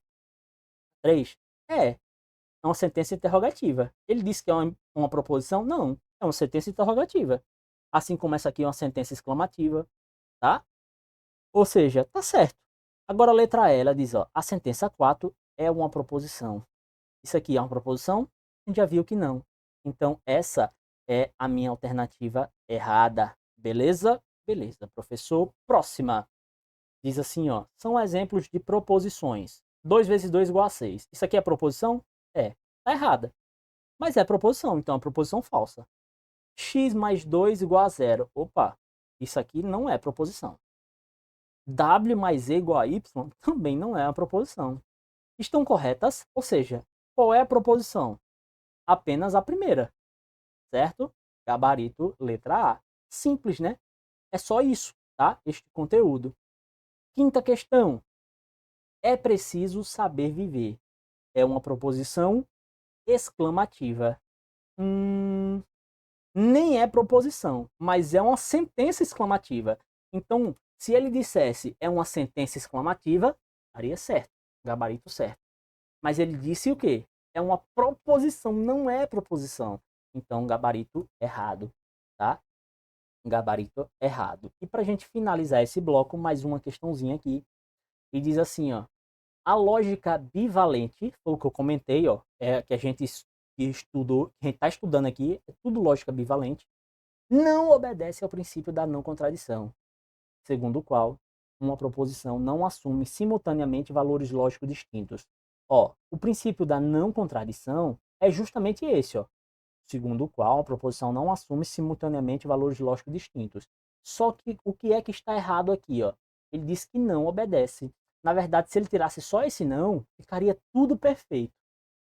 3 é uma sentença interrogativa. Ele disse que é uma proposição? Não, é uma sentença interrogativa. Assim como essa aqui é uma sentença exclamativa, tá? Ou seja, tá certo. Agora a letra E, ela diz, ó, a sentença 4 é uma proposição. Isso aqui é uma proposição? A gente já viu que não. Então essa é a minha alternativa errada. Beleza? Beleza, professor. Próxima. Diz assim, ó, são exemplos de proposições. 2 vezes 2 igual a 6. Isso aqui é proposição? É. Tá errada. Mas é proposição, então é uma proposição falsa. X mais 2 igual a 0. Opa, isso aqui não é proposição. W mais E igual a Y também não é uma proposição. Estão corretas? Ou seja, qual é a proposição? Apenas a primeira, certo? Gabarito, letra A. Simples, né? É só isso, tá? Este conteúdo. Quinta questão. É preciso saber viver. É uma proposição exclamativa. Nem é proposição, mas é uma sentença exclamativa. Então, se ele dissesse é uma sentença exclamativa, estaria certo, gabarito certo. Mas ele disse o quê? É uma proposição, não é proposição. Então, gabarito errado, tá? Gabarito errado. E para a gente finalizar esse bloco, mais uma questãozinha aqui. E diz assim, ó. A lógica bivalente, foi o que eu comentei, ó, é que a gente estudou, que a gente está estudando aqui, é tudo lógica bivalente, não obedece ao princípio da não contradição, segundo o qual uma proposição não assume simultaneamente valores lógicos distintos. Ó, o princípio da não contradição é justamente esse, ó, segundo o qual a proposição não assume simultaneamente valores lógicos distintos. Só que o que é que está errado aqui, ó? Ele diz que não obedece. Na verdade, se ele tirasse só esse não, ficaria tudo perfeito,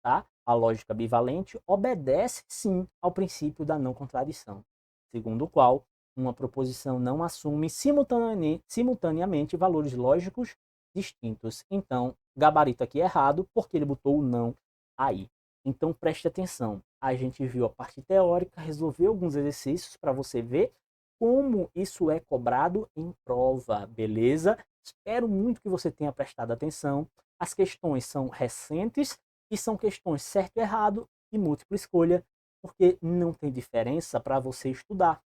tá? A lógica bivalente obedece sim ao princípio da não contradição, segundo o qual uma proposição não assume simultaneamente valores lógicos distintos. Então, gabarito aqui é errado porque ele botou o não aí. Então, preste atenção. A gente viu a parte teórica, resolveu alguns exercícios para você ver como isso é cobrado em prova, beleza? Espero muito que você tenha prestado atenção. As questões são recentes e são questões certo e errado e múltipla escolha, porque não tem diferença para você estudar,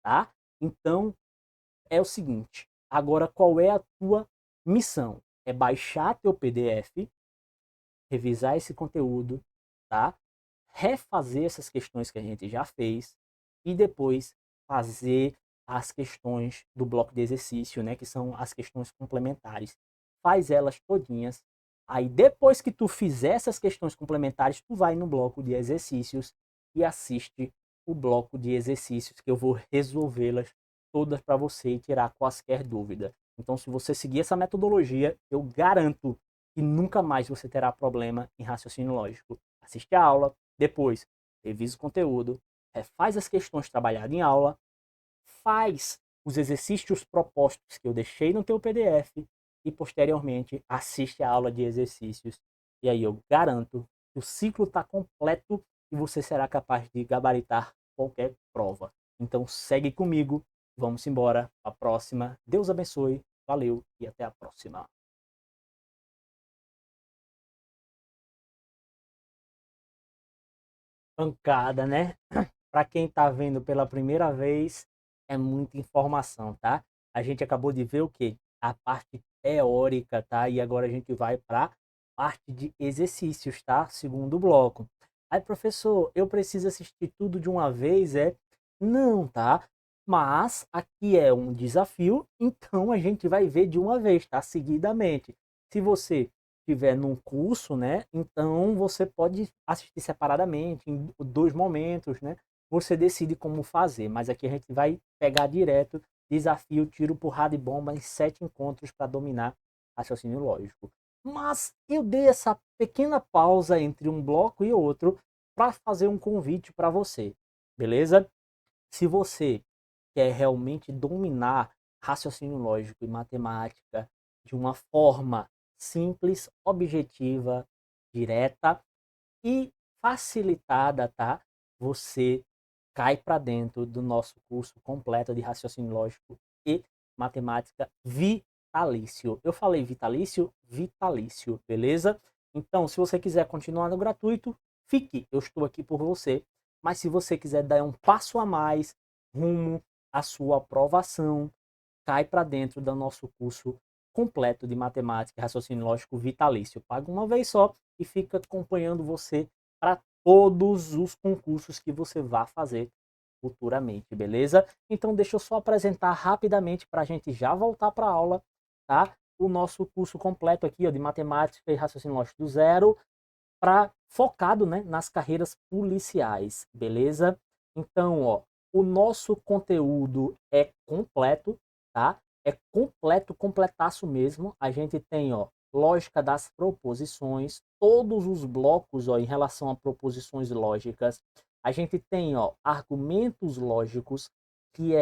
tá? Então, é o seguinte, agora qual é a tua missão? É baixar teu PDF, revisar esse conteúdo, tá? Refazer essas questões que a gente já fez e depois fazer as questões do bloco de exercício, né, que são as questões complementares. Faz elas todinhas. Aí depois que tu fizer essas questões complementares, tu vai no bloco de exercícios e assiste o bloco de exercícios que eu vou resolvê-las todas para você e tirar quaisquer dúvida. Então, se você seguir essa metodologia, eu garanto que nunca mais você terá problema em raciocínio lógico. Assiste a aula, depois revisa o conteúdo, faz as questões trabalhadas em aula, faz os exercícios propostos que eu deixei no teu PDF e posteriormente assiste a aula de exercícios. E aí eu garanto que o ciclo está completo e você será capaz de gabaritar qualquer prova. Então segue comigo, vamos embora para a próxima. Deus abençoe, valeu e até a próxima. Pancada, né? Para quem está vendo pela primeira vez, é muita informação, tá? A gente acabou de ver o quê? A parte teórica, tá? E agora a gente vai para a parte de exercícios, tá? Segundo bloco. Aí, professor, eu preciso assistir tudo de uma vez, é? Não, tá? Mas aqui é um desafio, então a gente vai ver de uma vez, tá? Seguidamente. Se você estiver num curso, né? Então você pode assistir separadamente, em 2 momentos, né? Você decide como fazer, mas aqui a gente vai pegar direto desafio, tiro, porrada e bomba em 7 encontros para dominar raciocínio lógico. Mas eu dei essa pequena pausa entre um bloco e outro para fazer um convite para você, beleza? Se você quer realmente dominar raciocínio lógico e matemática de uma forma simples, objetiva, direta e facilitada, tá? Você cai para dentro do nosso curso completo de raciocínio lógico e matemática vitalício. Eu falei vitalício? Vitalício, beleza? Então, se você quiser continuar no gratuito, fique, eu estou aqui por você. Mas se você quiser dar um passo a mais rumo à sua aprovação, cai para dentro do nosso curso completo de matemática e raciocínio lógico vitalício. Paga uma vez só e fica acompanhando você para todos os concursos que você vá fazer futuramente, beleza? Então deixa eu só apresentar rapidamente para a gente já voltar para a aula, tá? O nosso curso completo aqui, ó, de matemática e raciocínio lógico do zero, focado, né, nas carreiras policiais, beleza? Então, ó, o nosso conteúdo é completo, tá? É completo, completaço mesmo. A gente tem, ó, lógica das proposições, todos os blocos, ó, em relação a proposições lógicas. A gente tem, ó, argumentos lógicos, que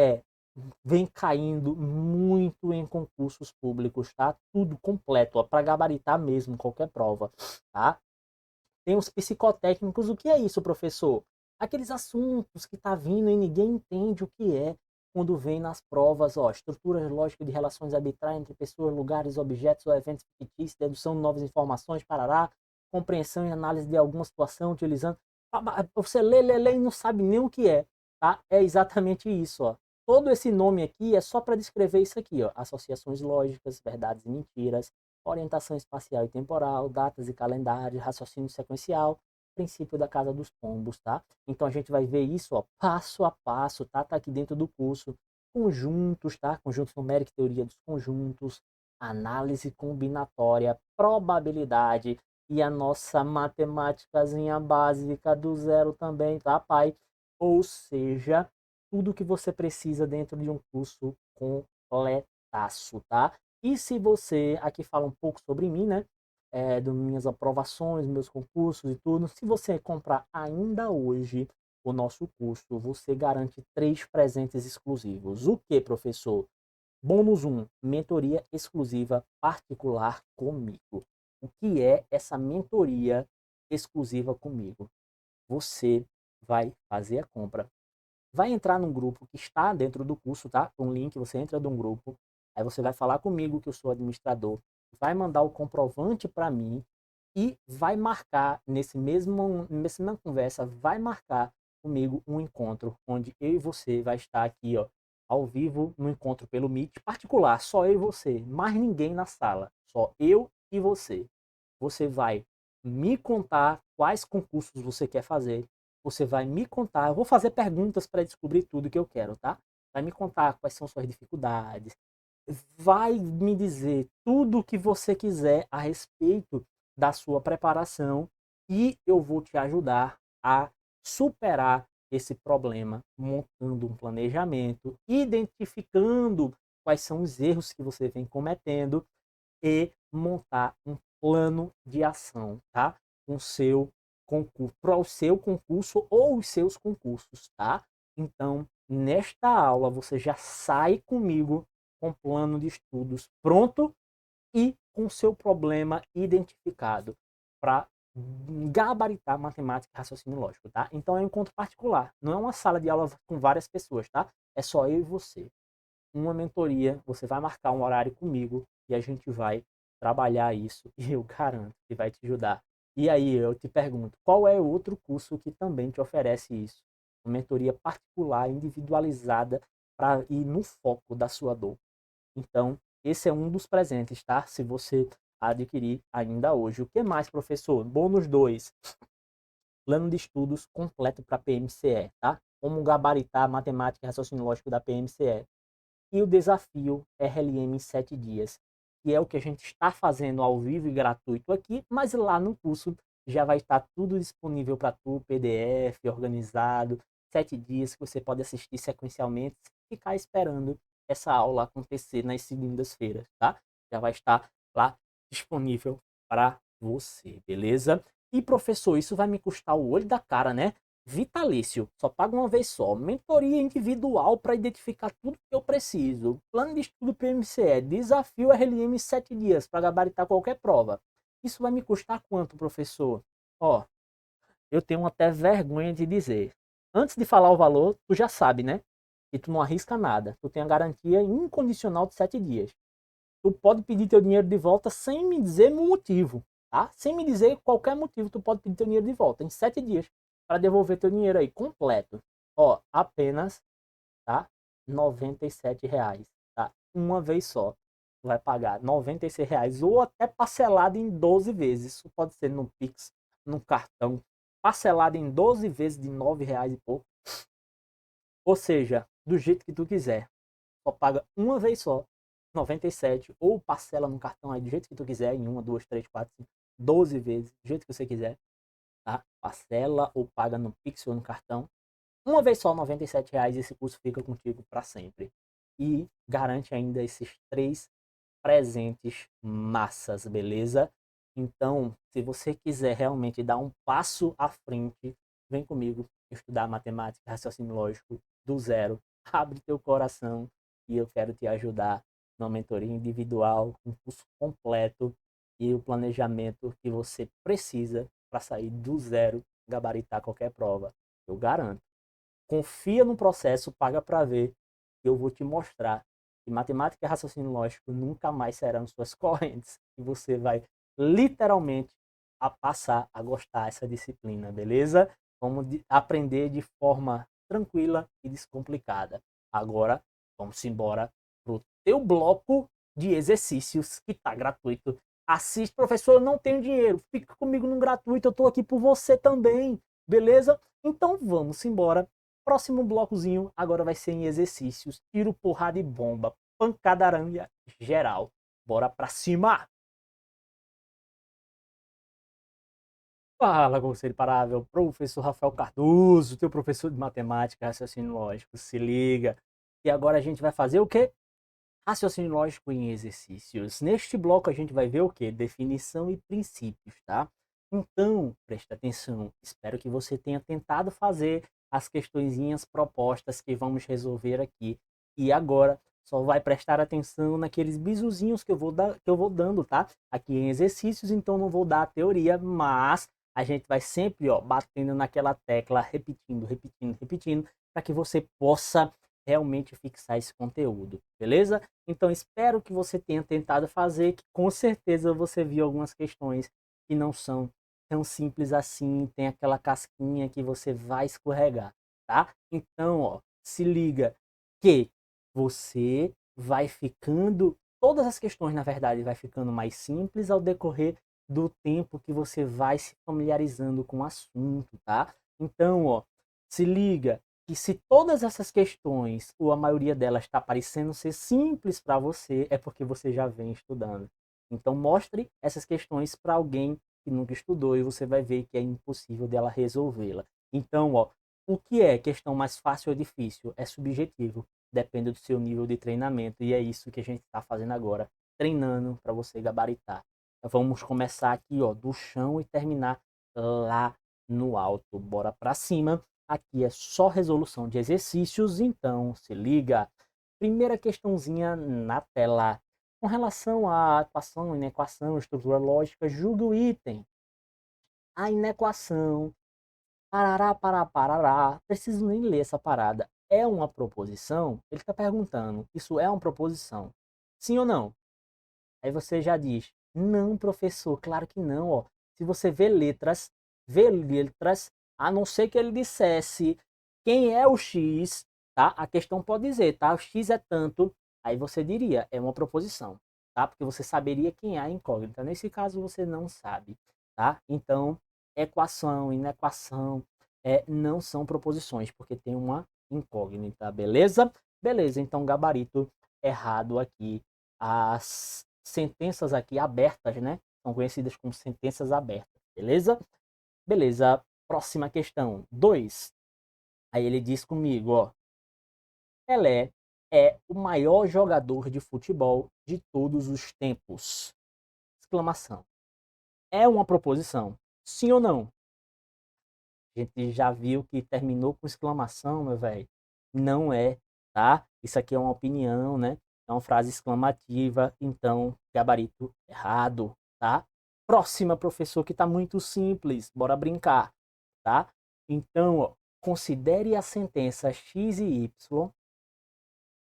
vem caindo muito em concursos públicos, tá? Tudo completo, ó, para gabaritar mesmo qualquer prova, tá? Tem os psicotécnicos. O que é isso, professor? Aqueles assuntos que tá vindo e ninguém entende o que é quando vem nas provas, ó, estruturas lógicas de relações arbitrárias entre pessoas, lugares, objetos ou eventos fictícios, dedução de novas informações, parará, compreensão e análise de alguma situação utilizando... Você lê e não sabe nem o que é, tá? É exatamente isso, ó. Todo esse nome aqui é só para descrever isso aqui, ó. Associações lógicas, verdades e mentiras, orientação espacial e temporal, datas e calendários, raciocínio sequencial, princípio da casa dos pombos, tá? Então a gente vai ver isso, ó, passo a passo, tá? Tá aqui dentro do curso. Conjuntos, tá? Conjuntos numéricos, teoria dos conjuntos, análise combinatória, probabilidade e a nossa matemáticazinha básica do zero também, tá, pai? Ou seja, tudo que você precisa dentro de um curso completaço, tá? E se você, aqui fala um pouco sobre mim, né? Das minhas aprovações, meus concursos e tudo. Se você comprar ainda hoje o nosso curso, você garante 3 presentes exclusivos. O que, professor? Bônus 1, mentoria exclusiva particular comigo. O que é essa mentoria exclusiva comigo? Você vai fazer a compra, vai entrar num grupo que está dentro do curso, tá? Um link, você entra num grupo, aí você vai falar comigo que eu sou administrador, vai mandar o comprovante para mim e vai marcar nessa mesma conversa, vai marcar comigo um encontro onde eu e você vai estar aqui, ó, ao vivo, no encontro pelo Meet particular, só eu e você, mais ninguém na sala, só eu e você. Você vai me contar quais concursos você quer fazer, você vai me contar, eu vou fazer perguntas para descobrir tudo que eu quero, tá? Vai me contar quais são suas dificuldades, vai me dizer tudo o que você quiser a respeito da sua preparação e eu vou te ajudar a superar esse problema, montando um planejamento, identificando quais são os erros que você vem cometendo e montar um plano de ação, tá? Com seu concurso, para o seu concurso ou os seus concursos, tá? Então, nesta aula você já sai comigo com plano de estudos pronto e com seu problema identificado para gabaritar matemática e raciocínio lógico, tá? Então é um encontro particular, não é uma sala de aula com várias pessoas, tá? É só eu e você. Uma mentoria, você vai marcar um horário comigo e a gente vai trabalhar isso e eu garanto que vai te ajudar. E aí eu te pergunto, qual é o outro curso que também te oferece isso? Uma mentoria particular, individualizada para ir no foco da sua dor. Então, esse é um dos presentes, tá? Se você adquirir ainda hoje. O que mais, professor? Bônus 2. Plano de estudos completo para PMCE, tá? Como gabaritar matemática e raciocínio lógico da PMCE. E o desafio RLM em 7 dias, que é o que a gente está fazendo ao vivo e gratuito aqui, mas lá no curso já vai estar tudo disponível para tu, PDF, organizado, 7 dias que você pode assistir sequencialmente, ficar esperando essa aula acontecer nas segundas-feiras, tá? Já vai estar lá disponível para você, beleza? E professor, isso vai me custar o olho da cara, né? Vitalício, só pago uma vez só. Mentoria individual para identificar tudo que eu preciso. Plano de estudo PMCE, desafio RLM 7 dias para gabaritar qualquer prova. Isso vai me custar quanto, professor? Ó, eu tenho até vergonha de dizer. Antes de falar o valor, tu já sabe, né? Que tu não arrisca nada. Tu tem a garantia incondicional de 7 dias. Tu pode pedir teu dinheiro de volta sem me dizer o motivo, tá? Sem me dizer qualquer motivo, tu pode pedir teu dinheiro de volta em 7 dias para devolver teu dinheiro aí completo. Ó, apenas, tá? R$ 97, tá? Uma vez só. Tu vai pagar R$ 96 ou até parcelado em 12 vezes. Isso pode ser no Pix, no cartão, parcelado em 12 vezes de R$ 9 e pouco. Ou seja, do jeito que tu quiser. Só paga uma vez só, 97, ou parcela no cartão aí do jeito que tu quiser, em 1, 2, 3, 4, 5, 12 vezes, do jeito que você quiser, tá? Parcela ou paga no Pix ou no cartão. Uma vez só, R$ 97, esse curso fica contigo para sempre. E garante ainda esses 3 presentes massas, beleza? Então, se você quiser realmente dar um passo à frente, vem comigo estudar matemática, raciocínio lógico do zero. Abre teu coração e eu quero te ajudar numa mentoria individual, um curso completo e o planejamento que você precisa para sair do zero, gabaritar qualquer prova. Eu garanto. Confia no processo, paga para ver, que eu vou te mostrar que matemática e raciocínio lógico nunca mais serão suas correntes. E você vai literalmente a passar a gostar dessa disciplina, beleza? Vamos aprender de forma tranquila e descomplicada. Agora, vamos embora pro teu bloco de exercícios que tá gratuito. Assiste, professor, eu não tenho dinheiro. Fica comigo no gratuito, eu tô aqui por você também, beleza? Então vamos embora. Próximo blocozinho agora vai ser em exercícios, tiro, porrada e bomba, pancadaranha geral. Bora pra cima! Fala, conselho parável, professor Rafael Cardoso, teu professor de matemática, raciocínio lógico, se liga. E agora a gente vai fazer o quê? Raciocínio lógico em exercícios. Neste bloco a gente vai ver o quê? Definição e princípios, tá? Então, presta atenção. Espero que você tenha tentado fazer as questõezinhas propostas que vamos resolver aqui. E agora só vai prestar atenção naqueles bisuzinhos que eu vou dando, tá? Aqui em exercícios, então não vou dar a teoria, mas a gente vai sempre, ó, batendo naquela tecla, repetindo, repetindo, repetindo, para que você possa realmente fixar esse conteúdo, beleza? Então espero que você tenha tentado fazer, que com certeza você viu algumas questões que não são tão simples assim, tem aquela casquinha que você vai escorregar, tá? Então, ó, se liga que você vai ficando, todas as questões na verdade vai ficando mais simples ao decorrer do tempo que você vai se familiarizando com o assunto, tá? Então, ó, se liga que se todas essas questões, ou a maioria delas, está parecendo ser simples para você, é porque você já vem estudando. Então mostre essas questões para alguém que nunca estudou e você vai ver que é impossível dela resolvê-la. Então, ó, o que é questão mais fácil ou difícil? É subjetivo, depende do seu nível de treinamento e é isso que a gente está fazendo agora, treinando para você gabaritar. Então, vamos começar aqui, ó, do chão e terminar lá no alto. Bora para cima. Aqui é só resolução de exercícios, então se liga. Primeira questãozinha na tela. Com relação à equação, inequação, estrutura lógica, julgue o item. A inequação, parará, parará, preciso nem ler essa parada. É uma proposição? Ele está perguntando, isso é uma proposição? Sim ou não? Aí você já diz, não, professor, claro que não, ó. Se você vê letras, a não ser que ele dissesse quem é o x, tá? A questão pode dizer, tá? O x é tanto, aí você diria, é uma proposição, tá? Porque você saberia quem é a incógnita. Nesse caso, você não sabe, tá? Então, equação, inequação, não são proposições, porque tem uma incógnita, beleza? Beleza, então gabarito errado aqui. As sentenças aqui abertas, né? São conhecidas como sentenças abertas, beleza? Beleza, próxima questão, 2. Aí ele diz comigo, ó. Pelé é o maior jogador de futebol de todos os tempos. Exclamação. É uma proposição? Sim ou não? A gente já viu que terminou com exclamação, meu velho. Não é, tá? Isso aqui é uma opinião, né? É uma frase exclamativa, então gabarito errado, tá? Próxima, professor, que tá muito simples. Bora brincar, tá? Então, ó, considere a sentença x e y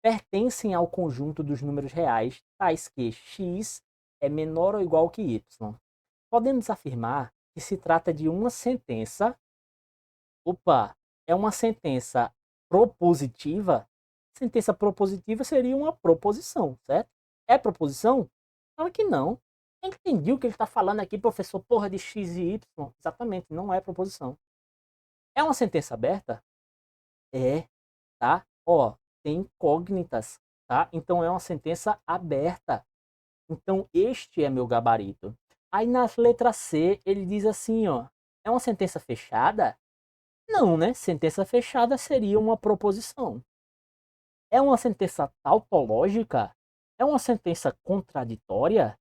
pertencem ao conjunto dos números reais, tais que x é menor ou igual que y. Podemos afirmar que se trata de uma sentença. Opa, é uma sentença propositiva? Sentença propositiva seria uma proposição, certo? É proposição? Claro que não. Entendi o que ele está falando aqui, professor, porra de x e y. Exatamente, não é proposição. É uma sentença aberta? É, tá? Ó, tem incógnitas, tá? Então é uma sentença aberta. Então este é meu gabarito. Aí na letra C ele diz assim, ó, é uma sentença fechada? Não, né? Sentença fechada seria uma proposição. É uma sentença tautológica? É uma sentença contraditória?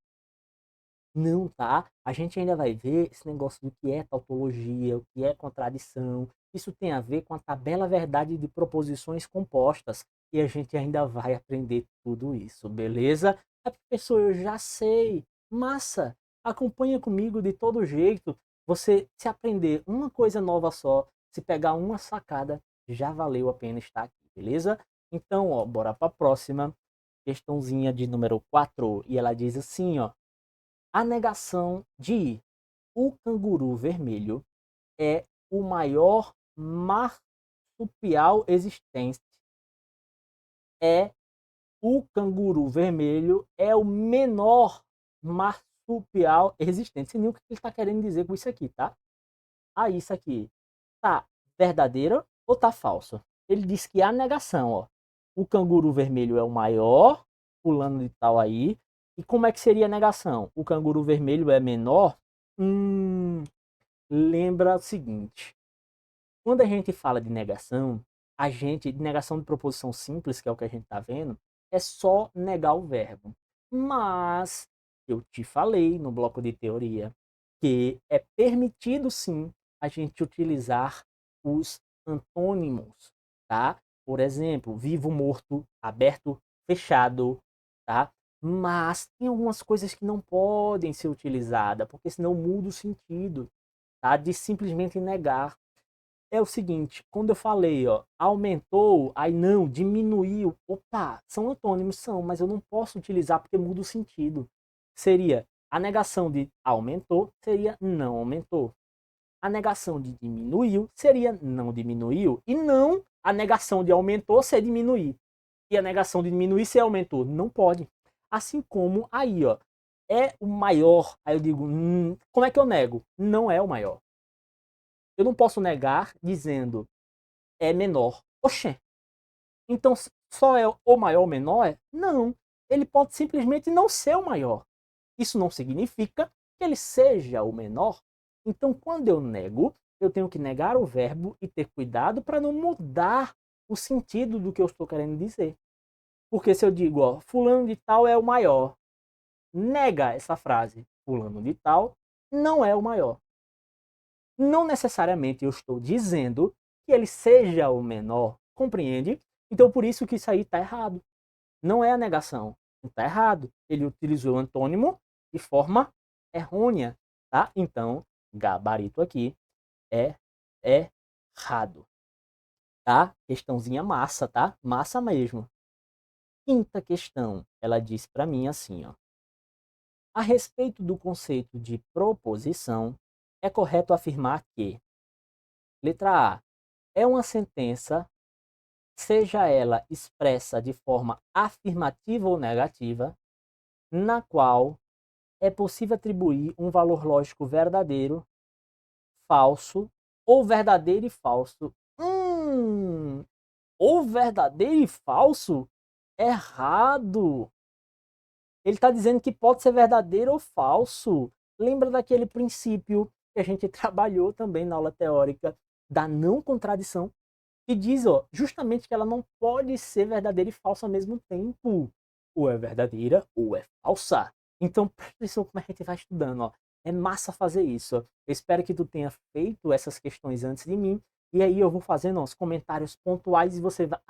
Não, tá? A gente ainda vai ver esse negócio do que é tautologia, o que é contradição. Isso tem a ver com a tabela verdade de proposições compostas. E a gente ainda vai aprender tudo isso, beleza? Ah, professor, eu já sei. Massa! Acompanha comigo de todo jeito. Você, se aprender uma coisa nova só, se pegar uma sacada, já valeu a pena estar aqui, beleza? Então, ó, bora para a próxima questãozinha de número 4. E ela diz assim, ó. A negação de o canguru vermelho é o maior marsupial existente. O canguru vermelho é o menor marsupial existente. Sem nem o que ele está querendo dizer com isso aqui, tá? Aí isso aqui tá verdadeiro ou tá falso? Ele diz que a negação, ó. O canguru vermelho é o maior, fulano de tal aí. E como é que seria a negação? O canguru vermelho é menor? Lembra o seguinte. Quando a gente fala de negação de proposição simples, que é o que a gente está vendo, é só negar o verbo. Mas eu te falei no bloco de teoria que é permitido sim a gente utilizar os antônimos, tá? Por exemplo, vivo, morto, aberto, fechado, tá? Mas tem algumas coisas que não podem ser utilizadas, porque senão muda o sentido, tá? De simplesmente negar. É o seguinte, quando eu falei, ó, aumentou, aí não, diminuiu. Opa, são antônimos, são, mas eu não posso utilizar porque muda o sentido. Seria a negação de aumentou, seria não aumentou. A negação de diminuiu seria não diminuiu. E não a negação de aumentou ser diminuir. E a negação de diminuir ser aumentou. Não pode. Assim como aí, ó, é o maior. Aí eu digo, como é que eu nego? Não é o maior. Eu não posso negar dizendo é menor. Oxê. Então só é o maior ou menor? Não. Ele pode simplesmente não ser o maior. Isso não significa que ele seja o menor. Então quando eu nego, eu tenho que negar o verbo e ter cuidado para não mudar o sentido do que eu estou querendo dizer. Porque se eu digo, ó, fulano de tal é o maior, nega essa frase, fulano de tal não é o maior. Não necessariamente eu estou dizendo que ele seja o menor, compreende? Então por isso que isso aí está errado. Não é a negação, está errado. Ele utilizou o antônimo de forma errônea, tá? Então, gabarito aqui é errado, tá? Questãozinha massa, tá? Massa mesmo. Quinta questão, ela diz para mim assim, ó. A respeito do conceito de proposição, é correto afirmar que, letra A, é uma sentença, seja ela expressa de forma afirmativa ou negativa, na qual é possível atribuir um valor lógico verdadeiro, falso ou verdadeiro e falso. Ou verdadeiro e falso? Errado! Ele está dizendo que pode ser verdadeiro ou falso. Lembra daquele princípio que a gente trabalhou também na aula teórica da não contradição, que diz, ó, justamente que ela não pode ser verdadeira e falsa ao mesmo tempo. Ou é verdadeira ou é falsa. Então, presta atenção como a gente vai estudando, ó. É massa fazer isso. Eu espero que tu tenha feito essas questões antes de mim. E aí eu vou fazendo ó, os comentários pontuais e você vai...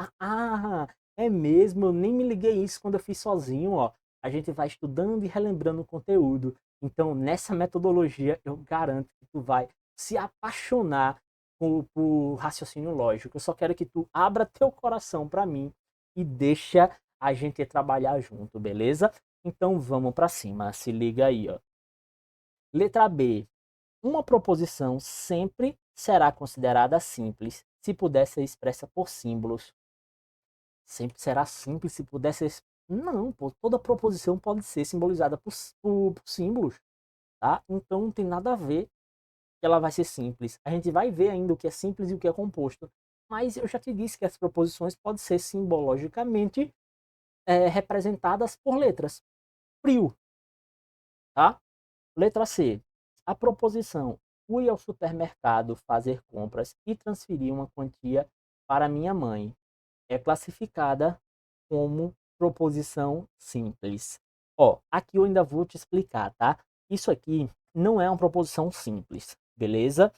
é mesmo, eu nem me liguei isso quando eu fiz sozinho, ó. A gente vai estudando e relembrando o conteúdo. Então, nessa metodologia, eu garanto que tu vai se apaixonar por raciocínio lógico. Eu só quero que tu abra teu coração para mim e deixa a gente trabalhar junto, beleza? Então, vamos para cima. Se liga aí, ó. Letra B. Uma proposição sempre será considerada simples se puder ser expressa por símbolos. Sempre será simples se puder ser... Não, pô, toda proposição pode ser simbolizada por símbolos, tá? Então não tem nada a ver que ela vai ser simples. A gente vai ver ainda o que é simples e o que é composto. Mas eu já te disse que as proposições podem ser simbologicamente representadas por letras. Frio, tá? Letra C. A proposição fui ao supermercado fazer compras e transferi uma quantia para minha mãe é classificada como proposição simples. Ó, aqui eu ainda vou te explicar, tá? Isso aqui não é uma proposição simples, beleza?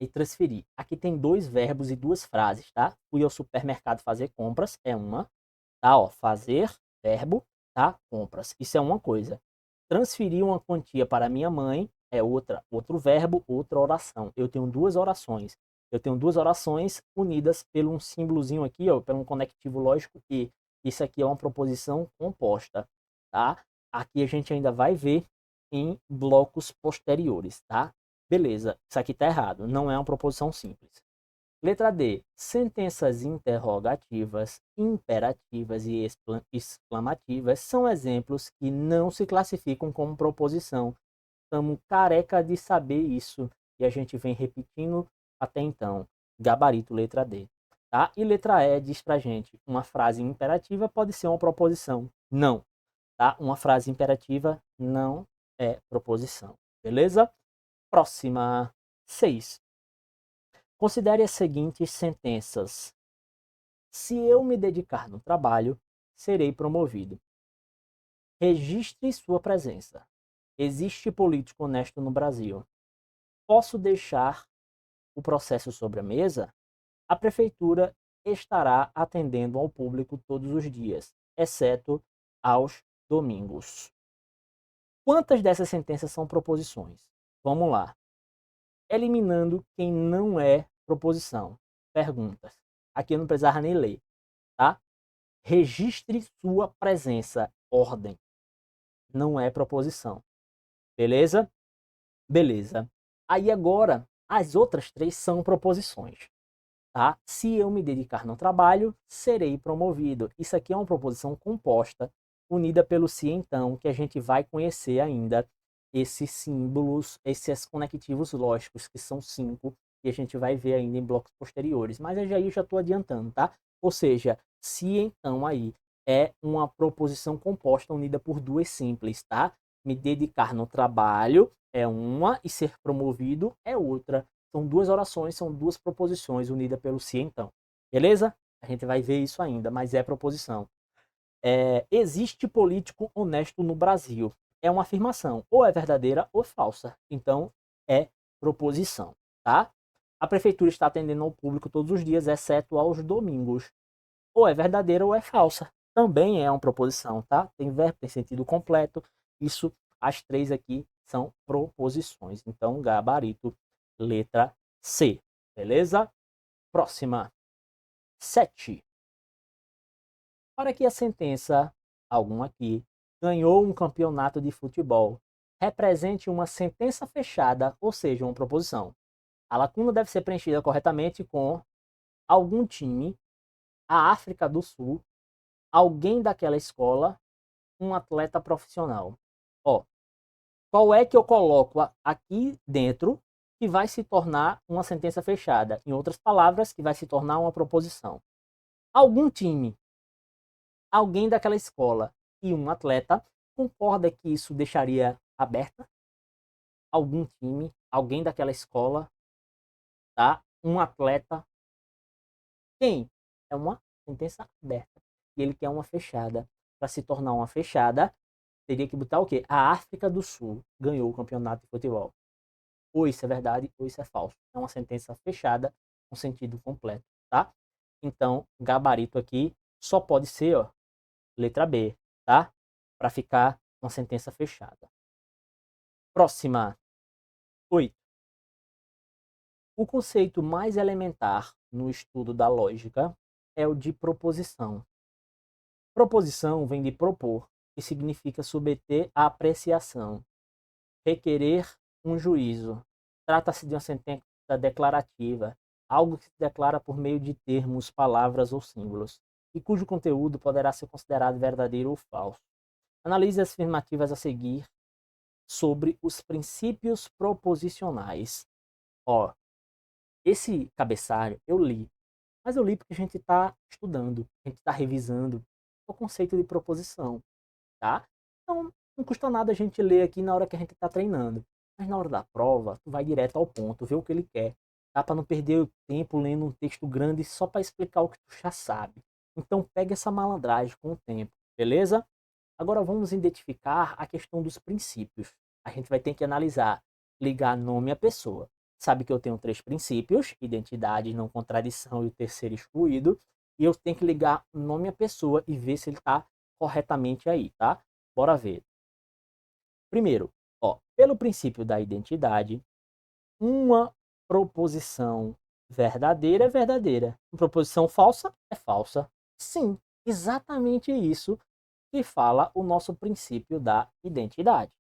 E transferir. Aqui tem dois verbos e duas frases, tá? Fui ao supermercado fazer compras, é uma, tá? Ó, fazer, verbo, tá? Compras. Isso é uma coisa. Transferir uma quantia para minha mãe é outro verbo, outra oração. Eu tenho duas orações. Eu tenho duas orações unidas pelo um símbolozinho aqui, ó, pelo um conectivo lógico e. Isso aqui é uma proposição composta, tá? Aqui a gente ainda vai ver em blocos posteriores, tá? Beleza, isso aqui tá errado, não é uma proposição simples. Letra D. Sentenças interrogativas, imperativas e exclamativas são exemplos que não se classificam como proposição. Estamos careca de saber isso e a gente vem repetindo até então. Gabarito, letra D. Tá? E letra E diz pra gente, uma frase imperativa pode ser uma proposição. Não. Tá? Uma frase imperativa não é proposição. Beleza? Próxima. 6. Considere as seguintes sentenças. Se eu me dedicar no trabalho, serei promovido. Registre sua presença. Existe político honesto no Brasil. Posso deixar o processo sobre a mesa? A prefeitura estará atendendo ao público todos os dias, exceto aos domingos. Quantas dessas sentenças são proposições? Vamos lá. Eliminando quem não é proposição. Perguntas. Aqui eu não precisava nem ler, tá? Registre sua presença. Ordem. Não é proposição. Beleza? Beleza. Aí agora, as outras três são proposições. Tá? Se eu me dedicar no trabalho, serei promovido. Isso aqui é uma proposição composta, unida pelo se então, que a gente vai conhecer ainda esses símbolos, esses conectivos lógicos, que são 5, e a gente vai ver ainda em blocos posteriores. Mas aí eu já estou adiantando, tá? Ou seja, se então aí é uma proposição composta unida por duas simples, tá? Me dedicar no trabalho é uma e ser promovido é outra. São duas orações, são duas proposições unidas pelo se então. Beleza? A gente vai ver isso ainda, mas é proposição. Existe político honesto no Brasil. É uma afirmação. Ou é verdadeira ou falsa. Então, é proposição. Tá? A prefeitura está atendendo ao público todos os dias, exceto aos domingos. Ou é verdadeira ou é falsa. Também é uma proposição, tá? Tem verbo, tem sentido completo. Isso, as três aqui são proposições. Então, gabarito, letra C. Beleza? Próxima. 7. Para que a sentença, algum aqui, ganhou um campeonato de futebol, represente uma sentença fechada, ou seja, uma proposição. A lacuna deve ser preenchida corretamente com algum time, a África do Sul, alguém daquela escola, um atleta profissional. Ó, qual é que eu coloco aqui dentro que vai se tornar uma sentença fechada? Em outras palavras, que vai se tornar uma proposição. Algum time, alguém daquela escola e um atleta, concorda que isso deixaria aberta? Algum time, alguém daquela escola, tá? Um atleta. Quem? É uma sentença aberta. E ele quer uma fechada. Para se tornar uma fechada, teria que botar o quê? A África do Sul ganhou o campeonato de futebol. Ou isso é verdade, ou isso é falso. É uma sentença fechada com sentido completo, tá? Então, gabarito aqui só pode ser, ó, letra B, tá? Para ficar uma sentença fechada. Próxima. 8. O conceito mais elementar no estudo da lógica é o de proposição. Proposição vem de propor, que significa submeter à apreciação, requerer um juízo. Trata-se de uma sentença declarativa, algo que se declara por meio de termos, palavras ou símbolos, e cujo conteúdo poderá ser considerado verdadeiro ou falso. Analise as afirmativas a seguir sobre os princípios proposicionais. Ó, esse cabeçalho eu li, mas eu li porque a gente está estudando, a gente está revisando o conceito de proposição, tá? Então, não custa nada a gente ler aqui na hora que a gente está treinando. Mas na hora da prova, tu vai direto ao ponto, vê o que ele quer. Tá? Para não perder o tempo lendo um texto grande só para explicar o que tu já sabe. Então, pega essa malandragem com o tempo, beleza? Agora vamos identificar a questão dos princípios. A gente vai ter que analisar, ligar nome à pessoa. Sabe que eu tenho 3 princípios, identidade, não contradição e o terceiro excluído. E eu tenho que ligar nome à pessoa e ver se ele está corretamente aí, tá? Bora ver. Primeiro, ó, pelo princípio da identidade, uma proposição verdadeira é verdadeira. Uma proposição falsa é falsa. Sim, exatamente isso que fala o nosso princípio da identidade.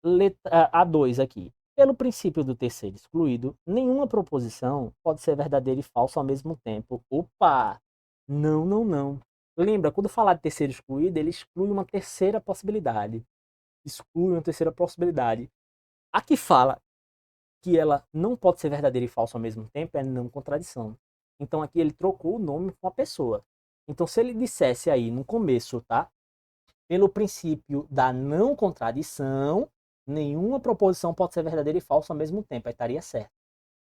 Letra A2 aqui. Pelo princípio do terceiro excluído, nenhuma proposição pode ser verdadeira e falsa ao mesmo tempo. Opa! Não, não, não. Lembra, quando falar de terceiro excluído, ele exclui uma terceira possibilidade. Exclui uma terceira possibilidade. A que fala que ela não pode ser verdadeira e falsa ao mesmo tempo é não contradição. Então aqui ele trocou o nome com a pessoa. Então se ele dissesse aí no começo, tá? Pelo princípio da não contradição, nenhuma proposição pode ser verdadeira e falsa ao mesmo tempo. Aí estaria certo.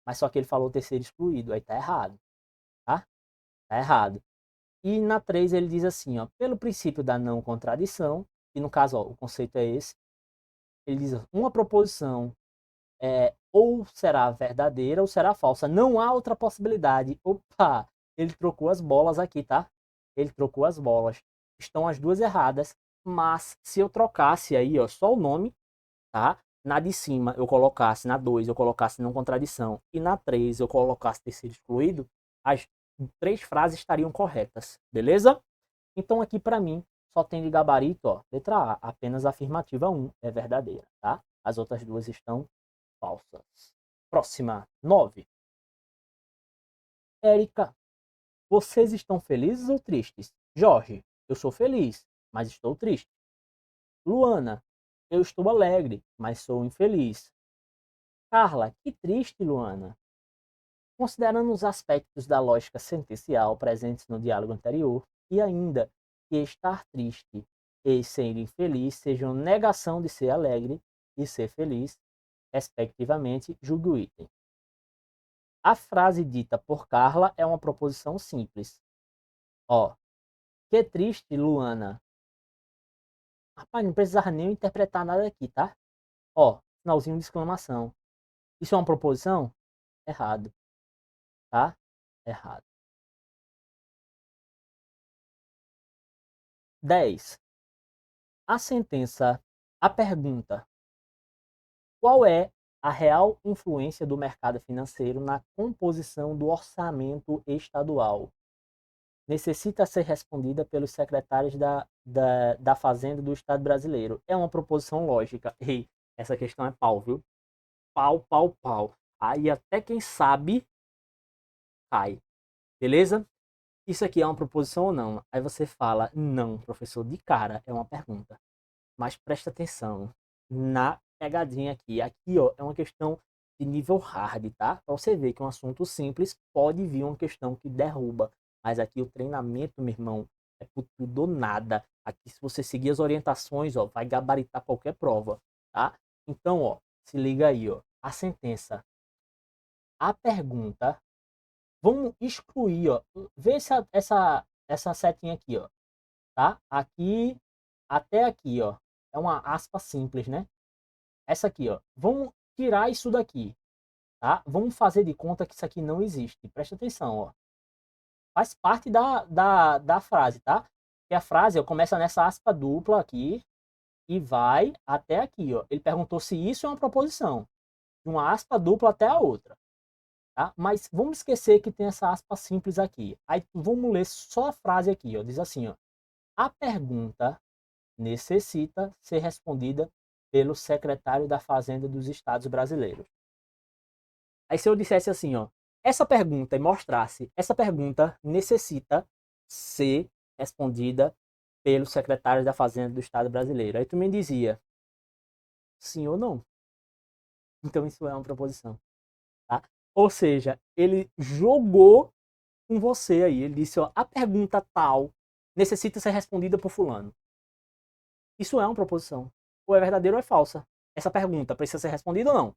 Mas só que ele falou terceiro excluído. Aí tá errado. Tá? Tá errado. E na 3 ele diz assim, ó, pelo princípio da não contradição, e no caso, ó, o conceito é esse, ele diz, uma proposição ou será verdadeira ou será falsa. Não há outra possibilidade. Opa! Ele trocou as bolas aqui, tá? Ele trocou as bolas. Estão as duas erradas, mas se eu trocasse aí, ó, só o nome, tá? Na de cima eu colocasse, na 2 eu colocasse não contradição e na 3 eu colocasse terceiro excluído, as 3 frases estariam corretas, beleza? Então aqui para mim só tem de gabarito, ó, letra A, apenas a afirmativa 1 é verdadeira, tá? As outras duas estão falsas. Próxima, 9. Érica, vocês estão felizes ou tristes? Jorge, eu sou feliz, mas estou triste. Luana, eu estou alegre, mas sou infeliz. Carla, que triste, Luana. Considerando os aspectos da lógica sentencial presentes no diálogo anterior, e ainda que estar triste e ser infeliz sejam negação de ser alegre e ser feliz, respectivamente, julgue o item. A frase dita por Carla é uma proposição simples. Ó, que triste, Luana. Rapaz, não precisava nem interpretar nada aqui, tá? Ó, finalzinho de exclamação. Isso é uma proposição? Errado, tá? Errado. 10. A pergunta: qual é a real influência do mercado financeiro na composição do orçamento estadual? Necessita ser respondida pelos secretários da Fazenda do Estado brasileiro. É uma proposição lógica. E essa questão é pau, viu? Pau, pau, pau. Aí até quem sabe cai. Beleza? Isso aqui é uma proposição ou não? Aí você fala, não, professor, de cara é uma pergunta. Mas presta atenção na pegadinha aqui. Aqui, ó, é uma questão de nível hard, tá? Pra você ver que um assunto simples pode vir uma questão que derruba. Mas aqui o treinamento, meu irmão, é por tudo ou nada. Aqui, se você seguir as orientações, ó, vai gabaritar qualquer prova, tá? Então, ó, se liga aí, ó. A sentença. A pergunta. Vamos excluir, ó. Vê essa setinha aqui, ó. Tá? Aqui até aqui, ó. É uma aspa simples, né? Essa aqui, ó. Vamos tirar isso daqui, tá? Vamos fazer de conta que isso aqui não existe. Presta atenção, ó. Faz parte da frase, tá? E a frase, ó, começa nessa aspa dupla aqui e vai até aqui, ó. Ele perguntou se isso é uma proposição. De uma aspa dupla até a outra. Tá? Mas vamos esquecer que tem essa aspa simples aqui. Aí vamos ler só a frase aqui, ó. Diz assim, ó. A pergunta necessita ser respondida pelo secretário da Fazenda dos Estados Brasileiros. Aí se eu dissesse assim, ó, essa pergunta e mostrasse, essa pergunta necessita ser respondida pelo secretário da Fazenda do Estado Brasileiro. Aí tu me dizia, sim ou não? Então isso é uma proposição, tá? Ou seja, ele jogou com você aí, ele disse, ó, a pergunta tal necessita ser respondida por fulano. Isso é uma proposição. Ou é verdadeira ou é falsa. Essa pergunta precisa ser respondida ou não?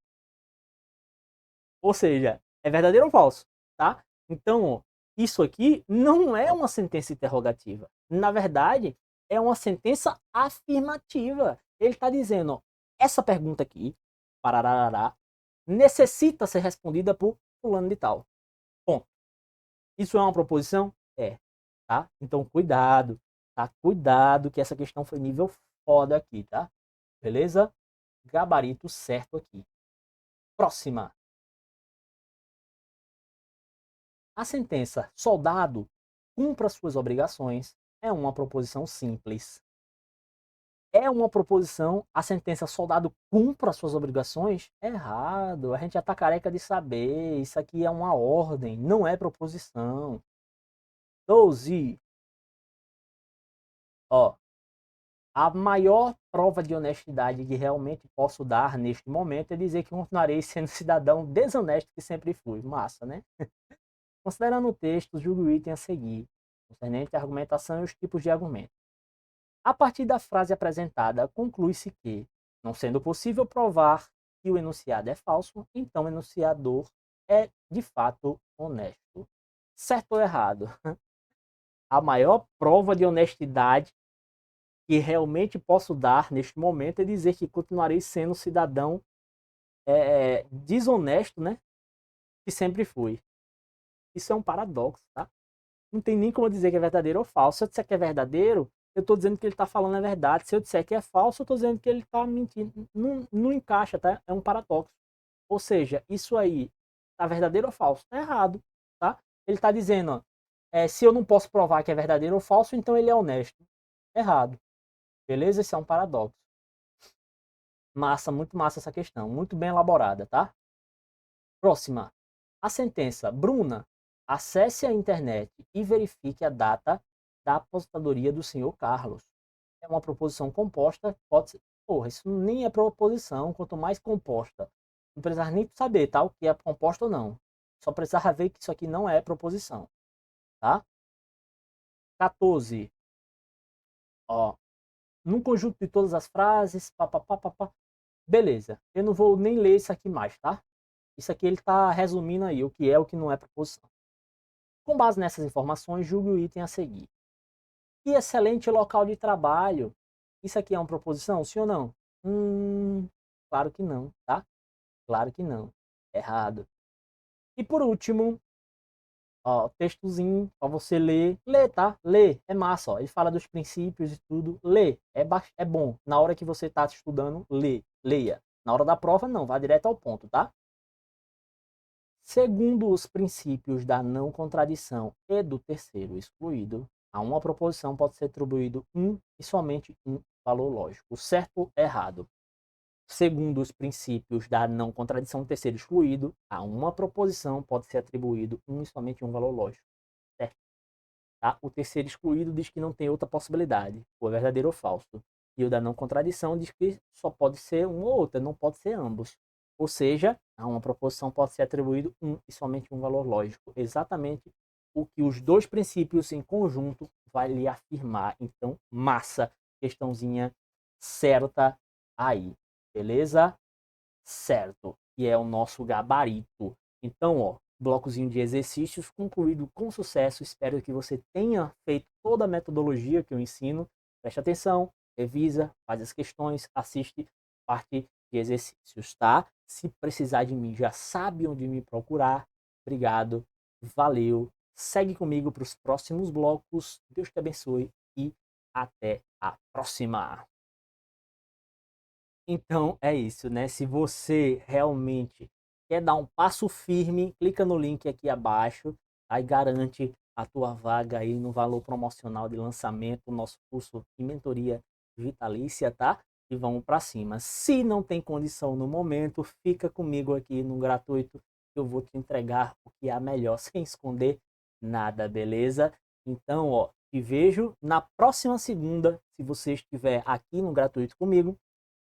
Ou seja, é verdadeiro ou falso, tá? Então, ó, isso aqui não é uma sentença interrogativa. Na verdade, é uma sentença afirmativa. Ele está dizendo, ó, essa pergunta aqui, pararará, necessita ser respondida por fulano de tal. Bom, isso é uma proposição? É, tá? Então, cuidado, tá? Cuidado que essa questão foi nível foda aqui, tá? Beleza? Gabarito certo aqui. Próxima. A sentença soldado cumpra suas obrigações é uma proposição simples. É uma proposição, a sentença soldado cumpra suas obrigações? É errado, a gente já tá careca de saber, isso aqui é uma ordem, não é proposição. 12. Ó, a maior prova de honestidade que realmente posso dar neste momento é dizer que continuarei sendo cidadão desonesto que sempre fui. Massa, né? Considerando o texto, julgue o item a seguir, concernente à argumentação e os tipos de argumento. A partir da frase apresentada, conclui-se que, não sendo possível provar que o enunciado é falso, então o enunciador é, de fato, honesto. Certo ou errado? A maior prova de honestidade que realmente posso dar neste momento é dizer que continuarei sendo cidadão desonesto, né? Que sempre fui. Isso é um paradoxo, tá? Não tem nem como dizer que é verdadeiro ou falso. Se eu disser que é verdadeiro, eu estou dizendo que ele está falando a verdade. Se eu disser que é falso, eu estou dizendo que ele está mentindo. Não encaixa, tá? É um paradoxo. Ou seja, isso aí está verdadeiro ou falso? Está errado, tá? Ele está dizendo, ó, se eu não posso provar que é verdadeiro ou falso, então ele é honesto. Errado. Beleza? Esse é um paradoxo. Massa, muito massa essa questão. Muito bem elaborada, tá? Próxima. A sentença. Bruna, acesse a internet e verifique a data da aposentadoria do senhor Carlos. É uma proposição composta, pode ser... Porra, isso nem é proposição, quanto mais composta. Não precisava nem saber, tá? O que é composta ou não. Só precisava ver que isso aqui não é proposição, tá? 14. Ó, num conjunto de todas as frases, papapá. Beleza, eu não vou nem ler isso aqui mais, tá? Isso aqui ele está resumindo aí o que é o que não é proposição. Com base nessas informações, julgue o item a seguir. Que excelente local de trabalho. Isso aqui é uma proposição, sim ou não? Claro que não, tá? Claro que não. Errado. E por último, ó, textozinho para você ler. Lê, tá? Lê, é massa, ó. Ele fala dos princípios e tudo. Lê, é bom. Na hora que você está estudando, leia. Na hora da prova, não, vá direto ao ponto, tá? Segundo os princípios da não contradição e do terceiro excluído, a uma proposição pode ser atribuído um e somente um valor lógico. Certo, errado. Segundo os princípios da não contradição do terceiro excluído, a uma proposição pode ser atribuído um e somente um valor lógico. Certo? Tá? O terceiro excluído diz que não tem outra possibilidade, ou é verdadeiro ou falso. E o da não contradição diz que só pode ser um ou outro, não pode ser ambos. Ou seja, a uma proposição pode ser atribuído um e somente um valor lógico. Exatamente o que os dois princípios em conjunto vai lhe afirmar. Então, massa, questãozinha certa aí. Beleza? Certo. E é o nosso gabarito. Então, ó, blocozinho de exercícios concluído com sucesso. Espero que você tenha feito toda a metodologia que eu ensino. Preste atenção, revisa, faz as questões, assiste parte de exercícios, tá? Se precisar de mim, já sabe onde me procurar. Obrigado, valeu. Segue comigo para os próximos blocos. Deus te abençoe e até a próxima. Então é isso, né? Se você realmente quer dar um passo firme, clica no link aqui abaixo, aí garante a tua vaga aí no valor promocional de lançamento do nosso curso de mentoria vitalícia, tá? E vamos para cima. Se não tem condição no momento, fica comigo aqui no gratuito, que eu vou te entregar o que é melhor, sem esconder nada, beleza? Então, ó, te vejo na próxima segunda, se você estiver aqui no gratuito comigo,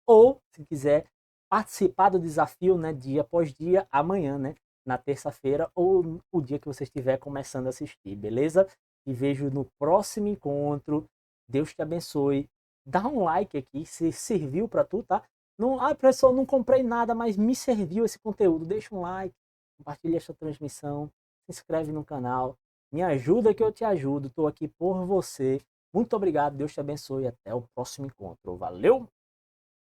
ou se quiser participar do desafio, né, dia após dia, amanhã, né, na terça-feira ou o dia que você estiver começando a assistir, beleza? Te vejo no próximo encontro. Deus te abençoe. Dá um like aqui se serviu para tu, tá? Não, professor, não comprei nada, mas me serviu esse conteúdo. Deixa um like, compartilha esta transmissão, se inscreve no canal. Me ajuda que eu te ajudo. Estou aqui por você. Muito obrigado. Deus te abençoe. Até o próximo encontro. Valeu!